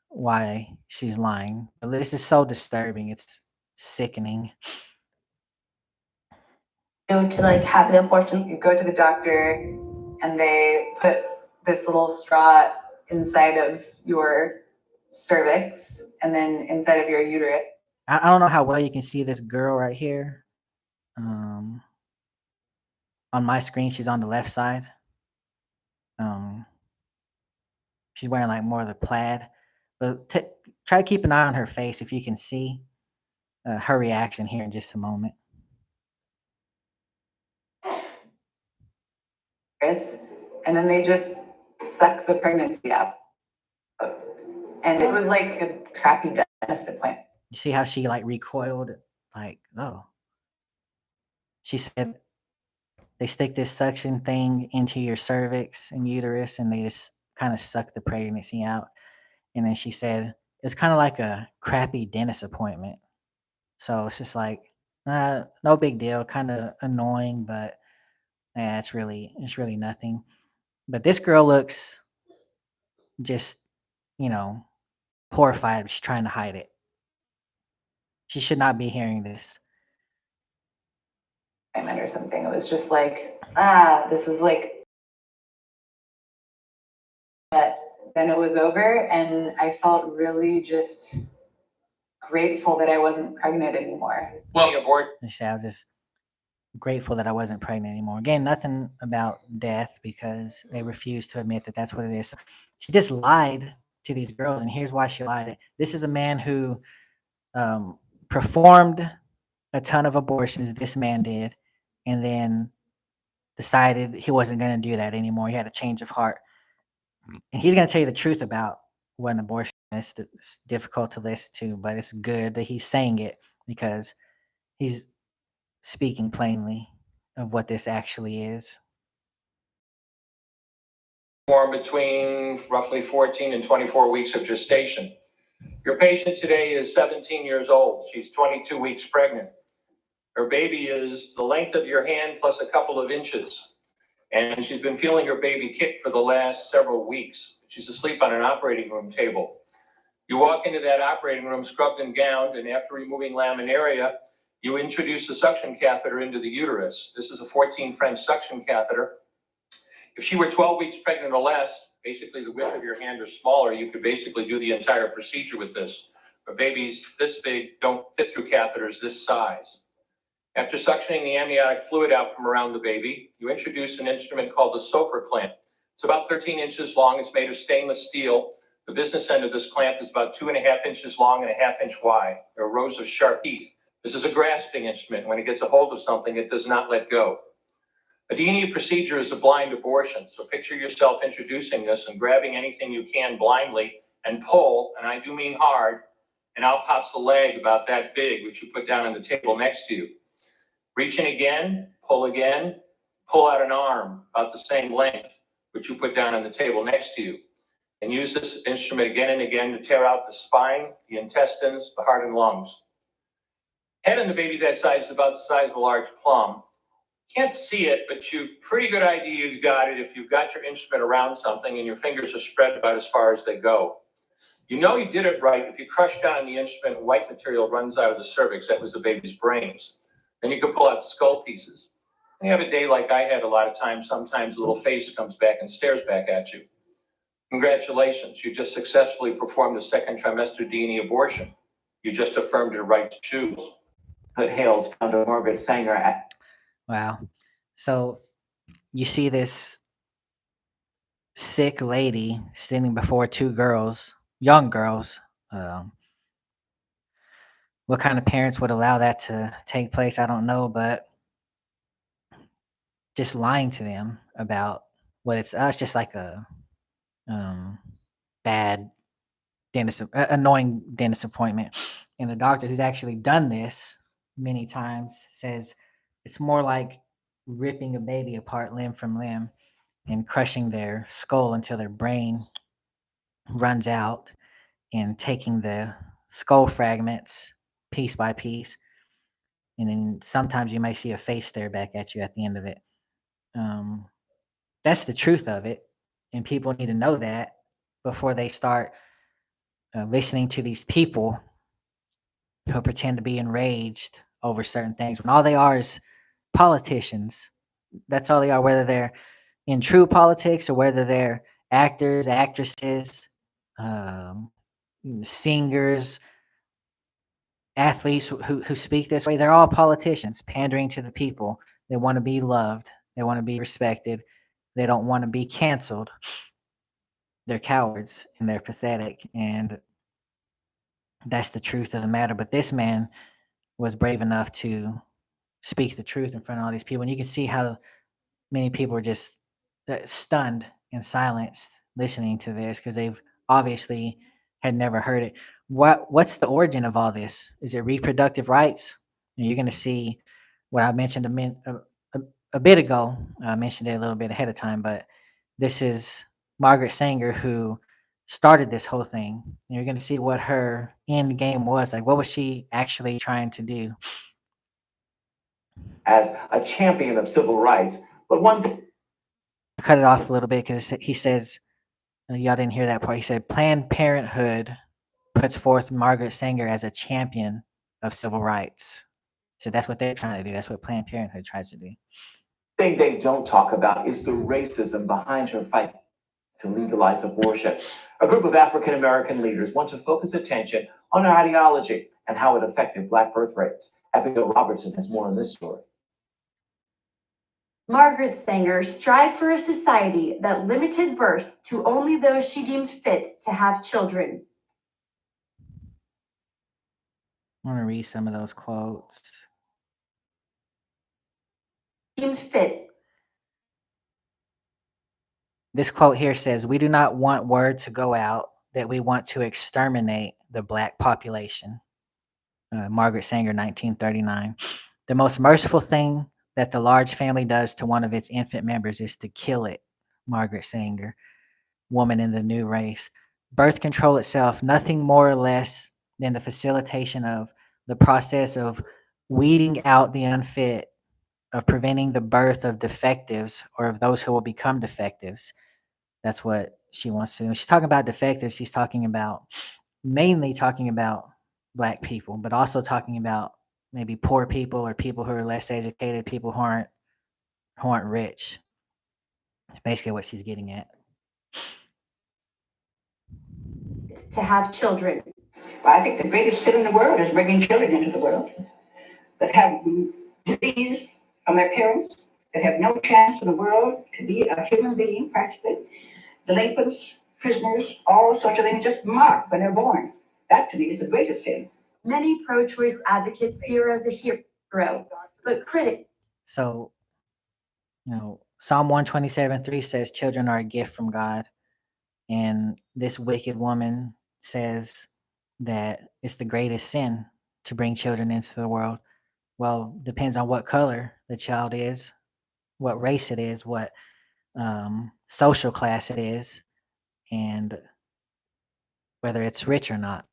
why she's lying. But this is so disturbing. It's sickening. To like have the abortion, you go to the doctor and they put this little straw inside of your cervix and then inside of your uterus. I don't know how well you can see this girl right here. On my screen, she's on the left side. She's wearing like more of the plaid, but try to keep an eye on her face if you can see her reaction here in just a moment. And then they just suck the pregnancy out. And it was like a crappy dentist appointment. You see how she like recoiled? Like, oh. She said they stick this suction thing into your cervix and uterus and they just kind of suck the pregnancy out. And then she said it's kind of like a crappy dentist appointment. So it's just like, no big deal, kind of annoying, but yeah, it's really nothing. But this girl looks just, horrified. She's trying to hide it. She should not be hearing this. Or something. It was just like, this is like. But then it was over, and I felt really just grateful that I wasn't pregnant anymore. Well, abort. I was just grateful that I wasn't pregnant anymore. Again, nothing about death because they refuse to admit that that's what it is. She just lied to these girls, and here's why she lied. This is a man who performed a ton of abortions. This man did, and then decided he wasn't going to do that anymore. He had a change of heart, and he's going to tell you the truth about what an abortion is. It's difficult to listen to, but it's good that he's saying it because he's speaking plainly of what this actually is. Form between roughly 14 and 24 weeks of gestation. Your patient today is 17 years old. She's 22 weeks pregnant. Her baby is the length of your hand plus a couple of inches. And she's been feeling her baby kick for the last several weeks. She's asleep on an operating room table. You walk into that operating room scrubbed and gowned, and after removing laminaria, you introduce a suction catheter into the uterus. This is a 14 French suction catheter. If she were 12 weeks pregnant or less, basically the width of your hand or smaller, you could basically do the entire procedure with this. But babies this big don't fit through catheters this size. After suctioning the amniotic fluid out from around the baby, you introduce an instrument called the Sofer clamp. It's about 13 inches long. It's made of stainless steel. The business end of this clamp is about 2.5 inches long and 1/2 inch wide. There are rows of sharp teeth. This is a grasping instrument. When it gets a hold of something, it does not let go. A D&E procedure is a blind abortion. So picture yourself introducing this and grabbing anything you can blindly and pull, and I do mean hard, and out pops the leg about that big, which you put down on the table next to you. Reach in again, pull out an arm about the same length, which you put down on the table next to you. And use this instrument again and again to tear out the spine, the intestines, the heart, and lungs. Head on the baby that size is about the size of a large plum. Can't see it, but pretty good idea you got it if you've got your instrument around something and your fingers are spread about as far as they go. You know you did it right if you crush down on the instrument and white material runs out of the cervix. That was the baby's brains. Then you can pull out skull pieces. And you have a day like I had a lot of times. Sometimes a little face comes back and stares back at you. Congratulations, you just successfully performed a second trimester D&E abortion. You just affirmed your right to choose. Put Hales found a morbid Sanger at. Wow. So you see this sick lady sitting before two girls, young girls. What kind of parents would allow that to take place? I don't know, but just lying to them about what it's just like a bad annoying dentist appointment. And the doctor who's actually done this many times says it's more like ripping a baby apart limb from limb and crushing their skull until their brain runs out, and taking the skull fragments piece by piece. And then sometimes you may see a face stare back at you at the end of it. Um, that's the truth of it. And people need to know that before they start listening to these people who pretend to be enraged over certain things when all they are is politicians. That's all they are, whether they're in true politics or whether they're actors, actresses, um, singers, athletes who speak this way. They're all politicians pandering to the people. They want to be loved. They want to be respected. They don't want to be canceled. They're cowards and they're pathetic. And that's the truth of the matter. But this man was brave enough to speak the truth in front of all these people. And you can see how many people are just stunned and silenced listening to this because they've obviously had never heard it. What's the origin of all this? Is it reproductive rights? And you're going to see what I mentioned a bit ago. I mentioned it a little bit ahead of time, but this is Margaret Sanger who started this whole thing. And you're going to see what her end game was. Like, what was she actually trying to do? As a champion of civil rights, but one Cut it off a little bit because he says, y'all didn't hear that part. He said, Planned Parenthood puts forth Margaret Sanger as a champion of civil rights. So that's what they're trying to do. That's what Planned Parenthood tries to do. thing they don't talk about is the racism behind her fight to legalize abortion. A group of African American leaders want to focus attention on her ideology and how it affected Black birth rates. Abigail Robertson has more on this story. Margaret Sanger strived for a society that limited births to only those she deemed fit to have children. I want to read some of those quotes. Deemed fit. This quote here says, "We do not want word to go out that we want to exterminate the Black population." Margaret Sanger, 1939. "The most merciful thing that the large family does to one of its infant members is to kill it." Margaret Sanger, Woman in the New Race. "Birth control itself, nothing more or less than the facilitation of the process of weeding out the unfit, of preventing the birth of defectives or of those who will become defectives." That's what she wants to do. When she's talking about defectives, she's talking about mainly talking about Black people, but also talking about maybe poor people or people who are less educated, people who aren't rich. It's basically what she's getting at. To have children. Well, I think the greatest sin in the world is bringing children into the world that have disease from their parents, that have no chance in the world to be a human being, practically. Delinquents, prisoners, all sorts of things just marked when they're born. That to me is the greatest sin. Many pro-choice advocates see her as a hero, but critics. So, Psalm 127:3 says children are a gift from God. And this wicked woman says that it's the greatest sin to bring children into the world. Well, depends on what color the child is, what race it is, what social class it is, and whether it's rich or not.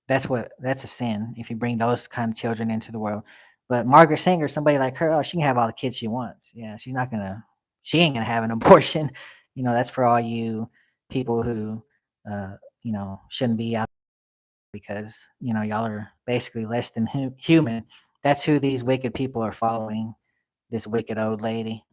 That's a sin if you bring those kind of children into the world. But Margaret Sanger, somebody like her, she can have all the kids she wants. Yeah, she ain't gonna have an abortion. That's for all you people who shouldn't be out because y'all are basically less than human. That's who these wicked people are following. This wicked old lady.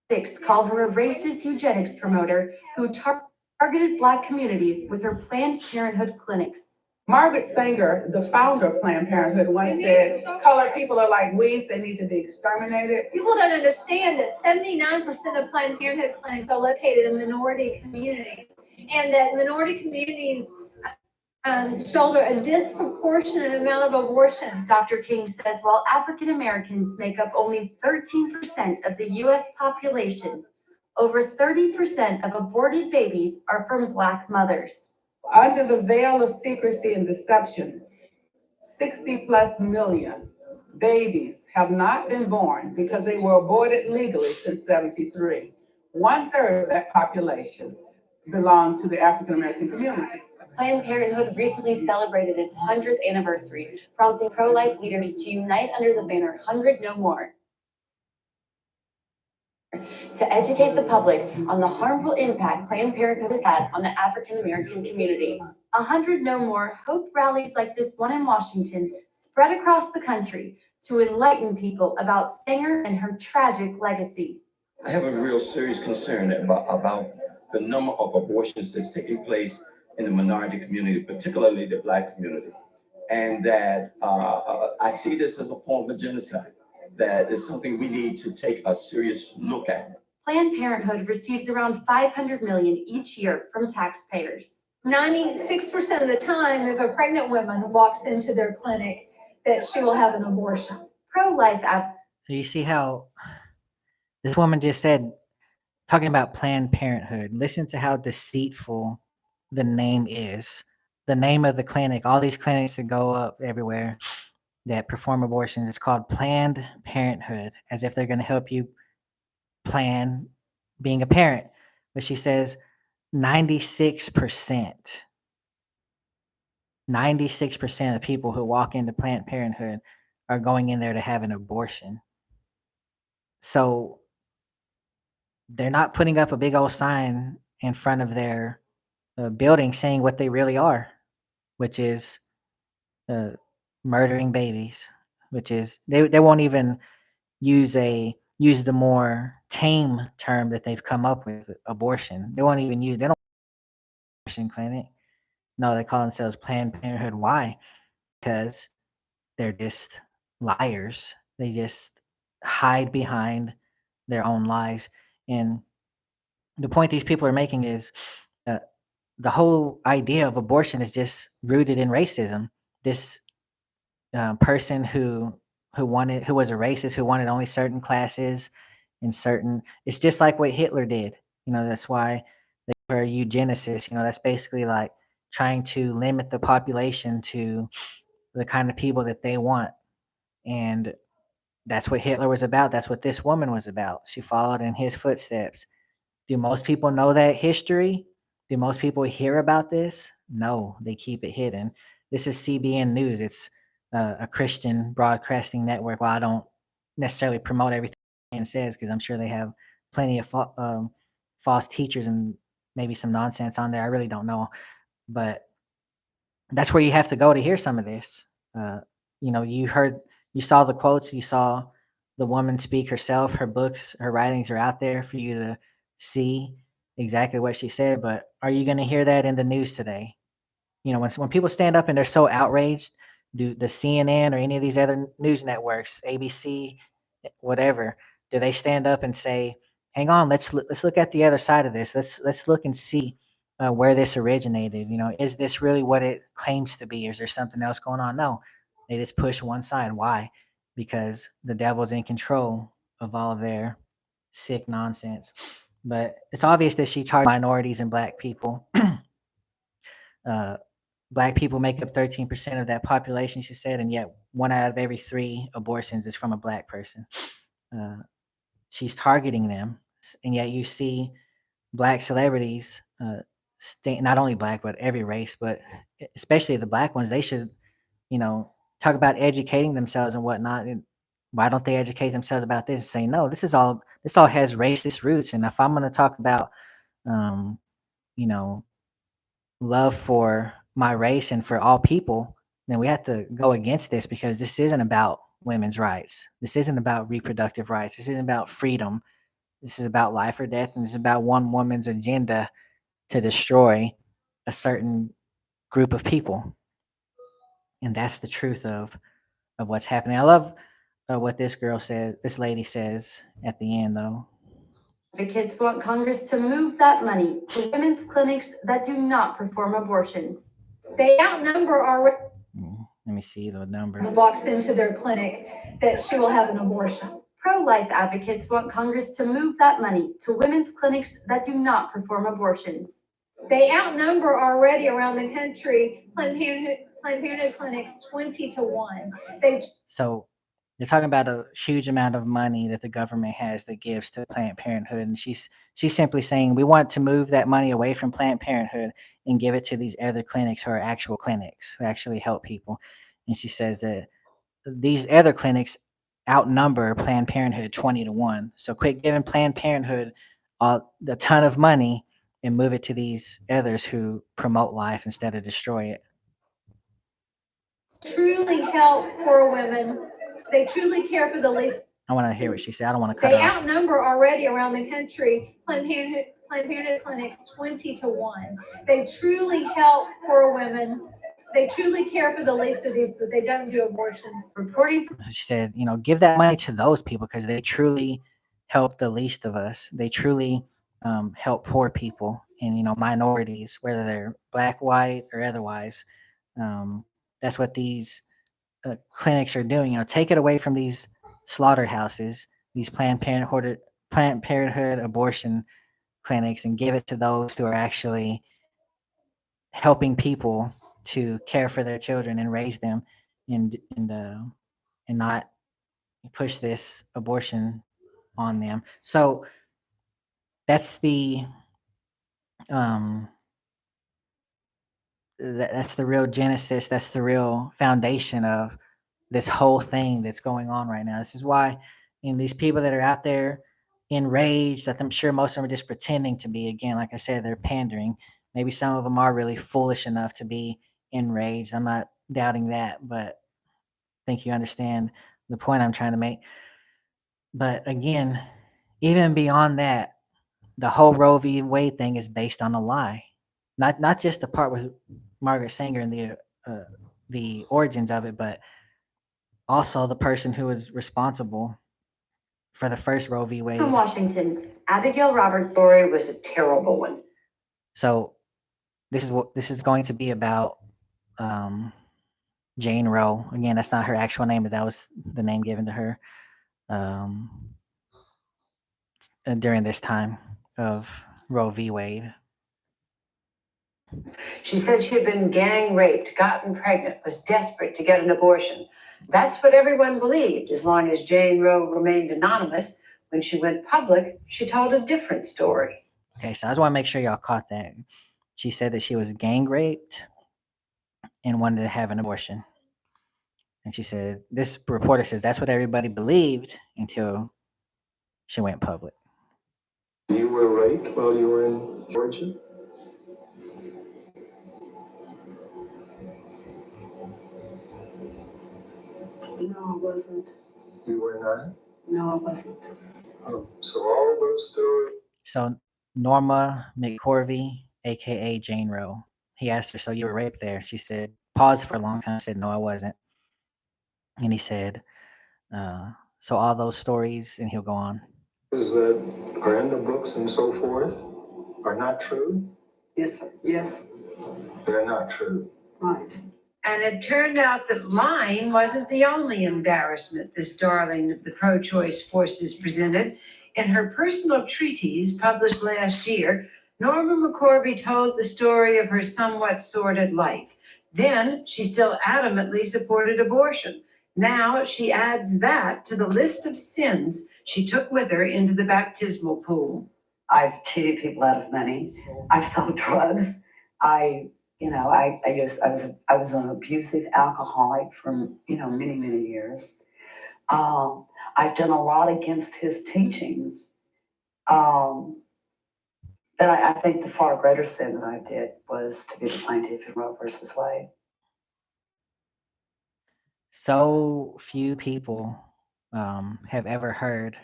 Critics call her a racist eugenics promoter who targeted Black communities with her Planned Parenthood clinics. Margaret Sanger, the founder of Planned Parenthood, once said, colored people are like weeds, they need to be exterminated. People don't understand that 79% of Planned Parenthood clinics are located in minority communities, and that minority communities shoulder a disproportionate amount of abortions. Dr. King says while African Americans make up only 13% of the US population, over 30% of aborted babies are from Black mothers. Under the veil of secrecy and deception, 60+ million babies have not been born because they were aborted legally since 73. 1/3 of that population belong to the African American community. Planned Parenthood recently celebrated its 100th anniversary, prompting pro-life leaders to unite under the banner 100 No More, to educate the public on the harmful impact Planned Parenthood has had on the African American community. 100 No More hope rallies like this one in Washington spread across the country to enlighten people about Sanger and her tragic legacy. I have a real serious concern about the number of abortions that's taking place in the minority community, particularly the Black community. And that I see this as a form of genocide. That is something we need to take a serious look at. Planned Parenthood receives around $500 million each year from taxpayers. 96% of the time, if a pregnant woman walks into their clinic, that she will have an abortion. Pro-life So you see how this woman just said, talking about Planned Parenthood, listen to how deceitful the name is. The name of the clinic, all these clinics that go up everywhere that perform abortions, it's called Planned Parenthood, as if they're going to help you plan being a parent. But she says 96% of people who walk into Planned Parenthood are going in there to have an abortion. So they're not putting up a big old sign in front of their building saying what they really are, which is murdering babies, which is they won't even use the more tame term that they've come up with, abortion. They won't even use, they don't abortion clinic. No, they call themselves Planned Parenthood. Why? Because they're just liars. They just hide behind their own lies. And the point these people are making is the whole idea of abortion is just rooted in racism. This person who was a racist, who wanted only certain classes and certain, it's just like what Hitler did. You know, that's why they were eugenicists. You know, that's basically like trying to limit the population to the kind of people that they want. And that's what Hitler was about. That's what this woman was about. She followed in his footsteps. Do most people know that history? Do most people hear about this? No, they keep it hidden. This is CBN News. It's a Christian broadcasting network. Well, I don't necessarily promote everything it says because I'm sure they have plenty of false teachers and maybe some nonsense on there. I really don't know. But that's where you have to go to hear some of this. You know, you saw the quotes, you saw the woman speak herself. Her books, her writings are out there for you to see exactly what she said. But are you going to hear that in the news today? You know, when people stand up and they're so outraged, do the CNN or any of these other news networks, ABC, whatever, do they stand up and say, "Hang on, let's look at the other side of this. Let's look and see where this originated. You know, is this really what it claims to be? Or is there something else going on?" No, they just push one side. Why? Because the devil's in control of all of their sick nonsense. But it's obvious that she targets minorities and Black people. Black people make up 13% of that population, she said, and yet 1 out of every 3 abortions is from a Black person. She's targeting them, and yet you see Black celebrities, not only Black, but every race, but especially the Black ones, they should, you know, talk about educating themselves and whatnot. And why don't they educate themselves about this and say, no, this all has racist roots. And if I'm going to talk about, you know, love for my race and for all people, then we have to go against this, because this isn't about women's rights. This isn't about reproductive rights. This isn't about freedom. This is about life or death. And this is about one woman's agenda to destroy a certain group of people. And that's the truth of what's happening. I love what this lady says at the end, though. Advocates want Congress to move that money to women's clinics that do not perform abortions. They outnumber our Let me see the number. walks into their clinic that she will have an abortion. Pro-life advocates want Congress to move that money to women's clinics that do not perform abortions. They outnumber already around the country Planned Parenthood clinics 20-1. So they're talking about a huge amount of money that the government has that gives to Planned Parenthood, and she's simply saying we want to move that money away from Planned Parenthood and give it to these other clinics who are actual clinics who actually help people. And she says that these other clinics outnumber Planned Parenthood 20-1. So quit giving Planned Parenthood a ton of money and move it to these others who promote life instead of destroy it. Truly help poor women. They truly care for the least. I want to hear what she said. I don't want to cut They her off. outnumber already around the country Planned Parenthood clinics 20-1. They truly help poor women. They truly care for the least of these, but they don't do abortions. Reporting She said, give that money to those people because they truly help the least of us. They truly help poor people and, minorities, whether they're black, white, or otherwise. That's what these clinics are doing. Take it away from these slaughterhouses, these Planned Parenthood abortion clinics, and give it to those who are actually helping people to care for their children and raise them, and not push this abortion on them. So that's the that's the real genesis. That's the real foundation of this whole thing that's going on right now. This is why, these people that are out there enraged, that I'm sure most of them are just pretending to be. Again, like I said, they're pandering. Maybe some of them are really foolish enough to be enraged. I'm not doubting that, but I think you understand the point I'm trying to make. But again, even beyond that, the whole Roe v. Wade thing is based on a lie. Not just the part with Margaret Sanger and the origins of it, but also the person who was responsible for the first Roe v. Wade. from Washington, Abigail Roberts' story was a terrible one. So this is going to be about Jane Roe. Again, that's not her actual name, but that was the name given to her during this time of Roe v. Wade. She said she had been gang raped, gotten pregnant, was desperate to get an abortion. That's what everyone believed, as long as Jane Roe remained anonymous. When she went public, she told a different story. Okay, so I just want to make sure y'all caught that. She said that she was gang raped and wanted to have an abortion. And she said, this reporter says that's what everybody believed until she went public. You were raped while you were in Georgia? No, I wasn't. You were not? No, I wasn't. Oh, so all those stories. So Norma McCorvey, aka Jane Roe, he asked her, so you were raped there? She said, paused for a long time, said, no, I wasn't. And he said, so all those stories, and he'll go on. That are in the books and so forth are not true? Yes, sir. Yes. They're not true. Right. And it turned out that lying wasn't the only embarrassment this darling of the pro-choice forces presented. In her personal treatise published last year, Norma McCorvey told the story of her somewhat sordid life. Then she still adamantly supported abortion. Now she adds that to the list of sins she took with her into the baptismal pool. I've cheated people out of money. I've sold drugs. I was an abusive alcoholic for, many, many years. I've done a lot against his teachings. But I think the far greater sin that I did was to be the plaintiff in Roe versus Wade. So few people have ever heard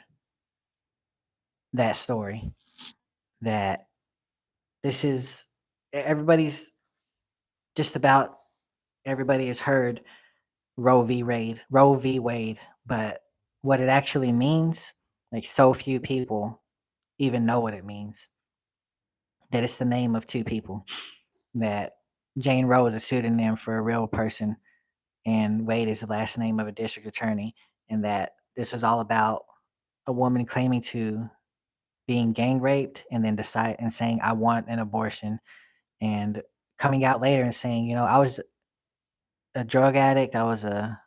that story. That this is just about everybody has heard Roe v. Wade, but what it actually means, like so few people even know what it means. That it's the name of two people that Jane Roe is a pseudonym for a real person, and Wade is the last name of a district attorney, and that this was all about a woman claiming to being gang raped and then decide and saying, I want an abortion, and coming out later and saying, I was a drug addict, I was a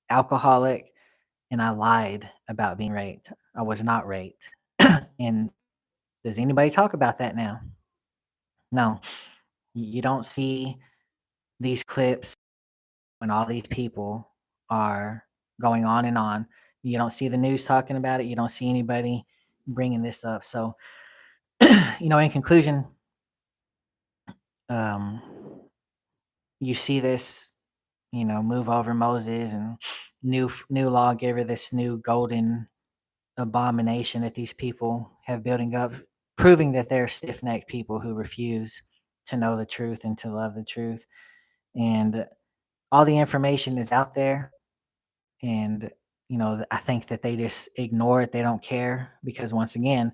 alcoholic, and I lied about being raped. I was not raped. And does anybody talk about that now? No. You don't see these clips when all these people are going on and on. You don't see the news talking about it. You don't see anybody bringing this up. So, in conclusion, um, you see this, move over Moses and new lawgiver, this new golden abomination that these people have building up, proving that they're stiff-necked people who refuse to know the truth and to love the truth. And all the information is out there, and I think that they just ignore it. They don't care because, once again,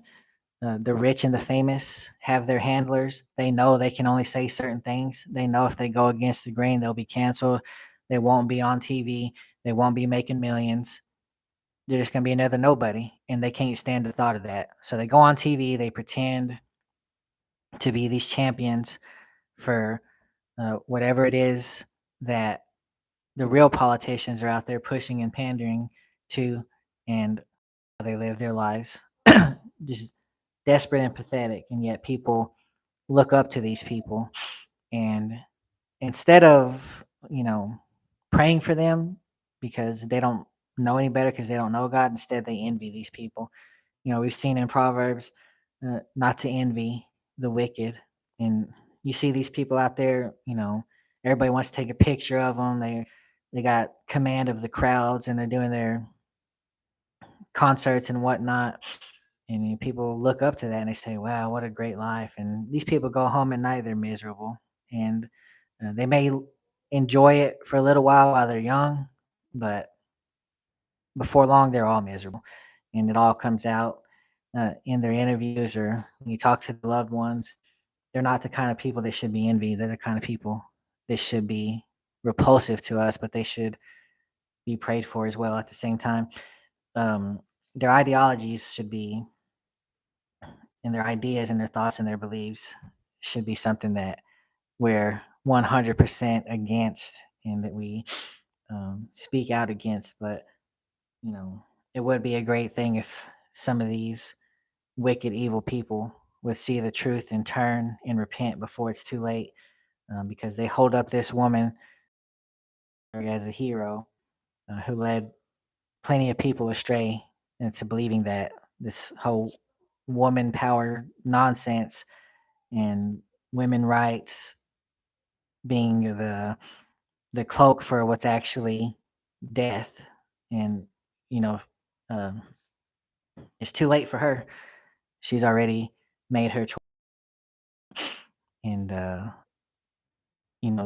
the rich and the famous have their handlers. They know they can only say certain things. They know if they go against the grain, they'll be canceled. They won't be on TV. They won't be making millions. They're just going to be another nobody, and they can't stand the thought of that. So they go on TV. They pretend to be these champions for whatever it is that the real politicians are out there pushing and pandering to, and they live their lives. Just desperate and pathetic, and yet people look up to these people, and instead of praying for them because they don't know any better, because they don't know God, instead they envy these people. We've seen in Proverbs not to envy the wicked, and you see these people out there. Everybody wants to take a picture of them. They got command of the crowds, and they're doing their concerts and whatnot. And people look up to that and they say, wow, what a great life. And these people go home at night, they're miserable. And they may enjoy it for a little while they're young, but before long, they're all miserable. And it all comes out in their interviews or when you talk to the loved ones. They're not the kind of people that should be envied. They're the kind of people that should be repulsive to us, but they should be prayed for as well at the same time. Their ideologies should be, and their ideas and their thoughts and their beliefs should be something that we're 100% against and that we speak out against. But, it would be a great thing if some of these wicked, evil people would see the truth and turn and repent before it's too late, because they hold up this woman as a hero who led plenty of people astray into believing that this whole woman power nonsense and women rights being the cloak for what's actually death. And um, it's too late for her. She's already made her choice. And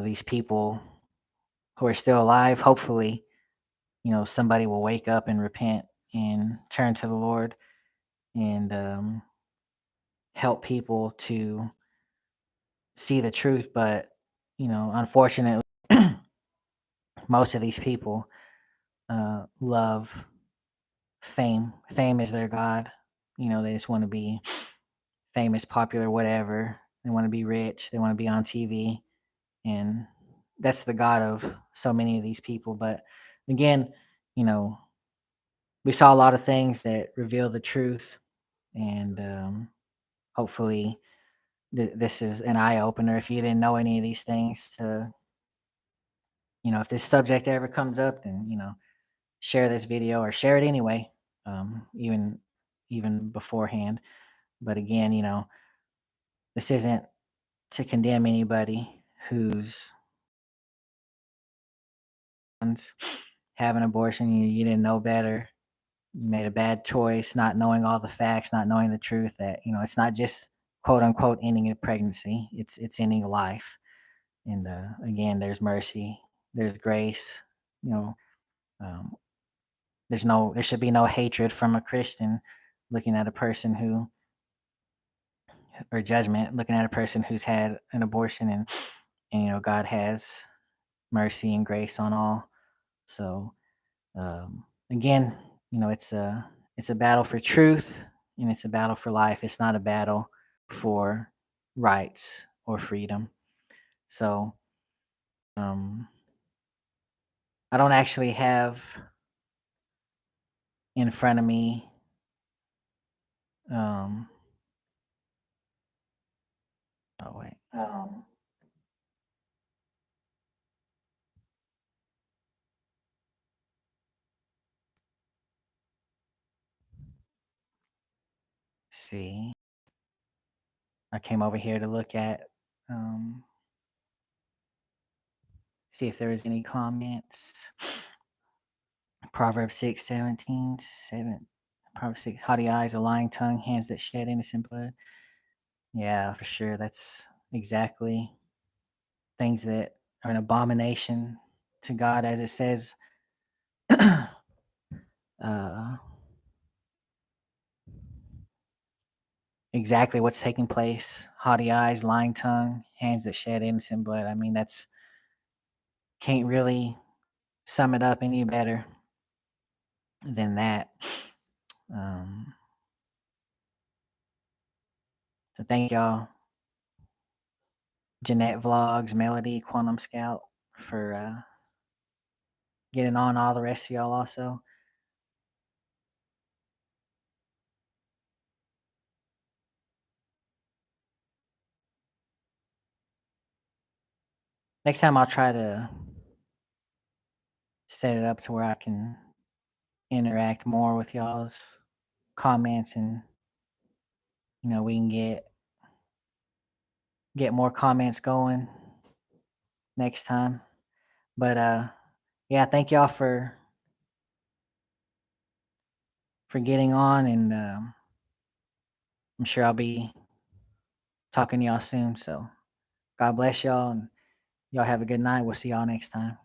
these people who are still alive, hopefully, somebody will wake up and repent and turn to the Lord and help people to see the truth. But unfortunately, most of these people love fame. Fame is their god. They just want to be famous, popular, whatever. They want to be rich. They want to be on TV, and that's the god of so many of these people. But again, we saw a lot of things that reveal the truth, and hopefully this is an eye opener if you didn't know any of these things. To if this subject ever comes up, then share this video or share it anyway, even beforehand. But again, this isn't to condemn anybody who's have an abortion. You didn't know better. You made a bad choice, not knowing all the facts, not knowing the truth. That it's not just quote unquote ending a pregnancy. It's ending a life. And again, there's mercy, there's grace. Um, there should be no hatred from a Christian looking at a person or judgment looking at a person who's had an abortion And God has mercy and grace on all. So again, it's a battle for truth, and it's a battle for life. It's not a battle for rights or freedom. So I don't actually have in front of me oh wait. See. I came over here to look at see if there was any comments. Proverbs 6:17, 7. Proverbs 6, haughty eyes, a lying tongue, hands that shed innocent blood. Yeah, for sure. That's exactly things that are an abomination to God, as it says. Exactly what's taking place. Haughty eyes, lying tongue, hands that shed innocent blood. I mean, that's can't really sum it up any better than that. So thank y'all, Jeanette Vlogs, Melody, Quantum Scout, for getting on. All the rest of y'all also. Next time I'll try to set it up to where I can interact more with y'all's comments, and we can get more comments going next time. But yeah, thank y'all for getting on, and I'm sure I'll be talking to y'all soon. So God bless y'all, and y'all have a good night. We'll see y'all next time.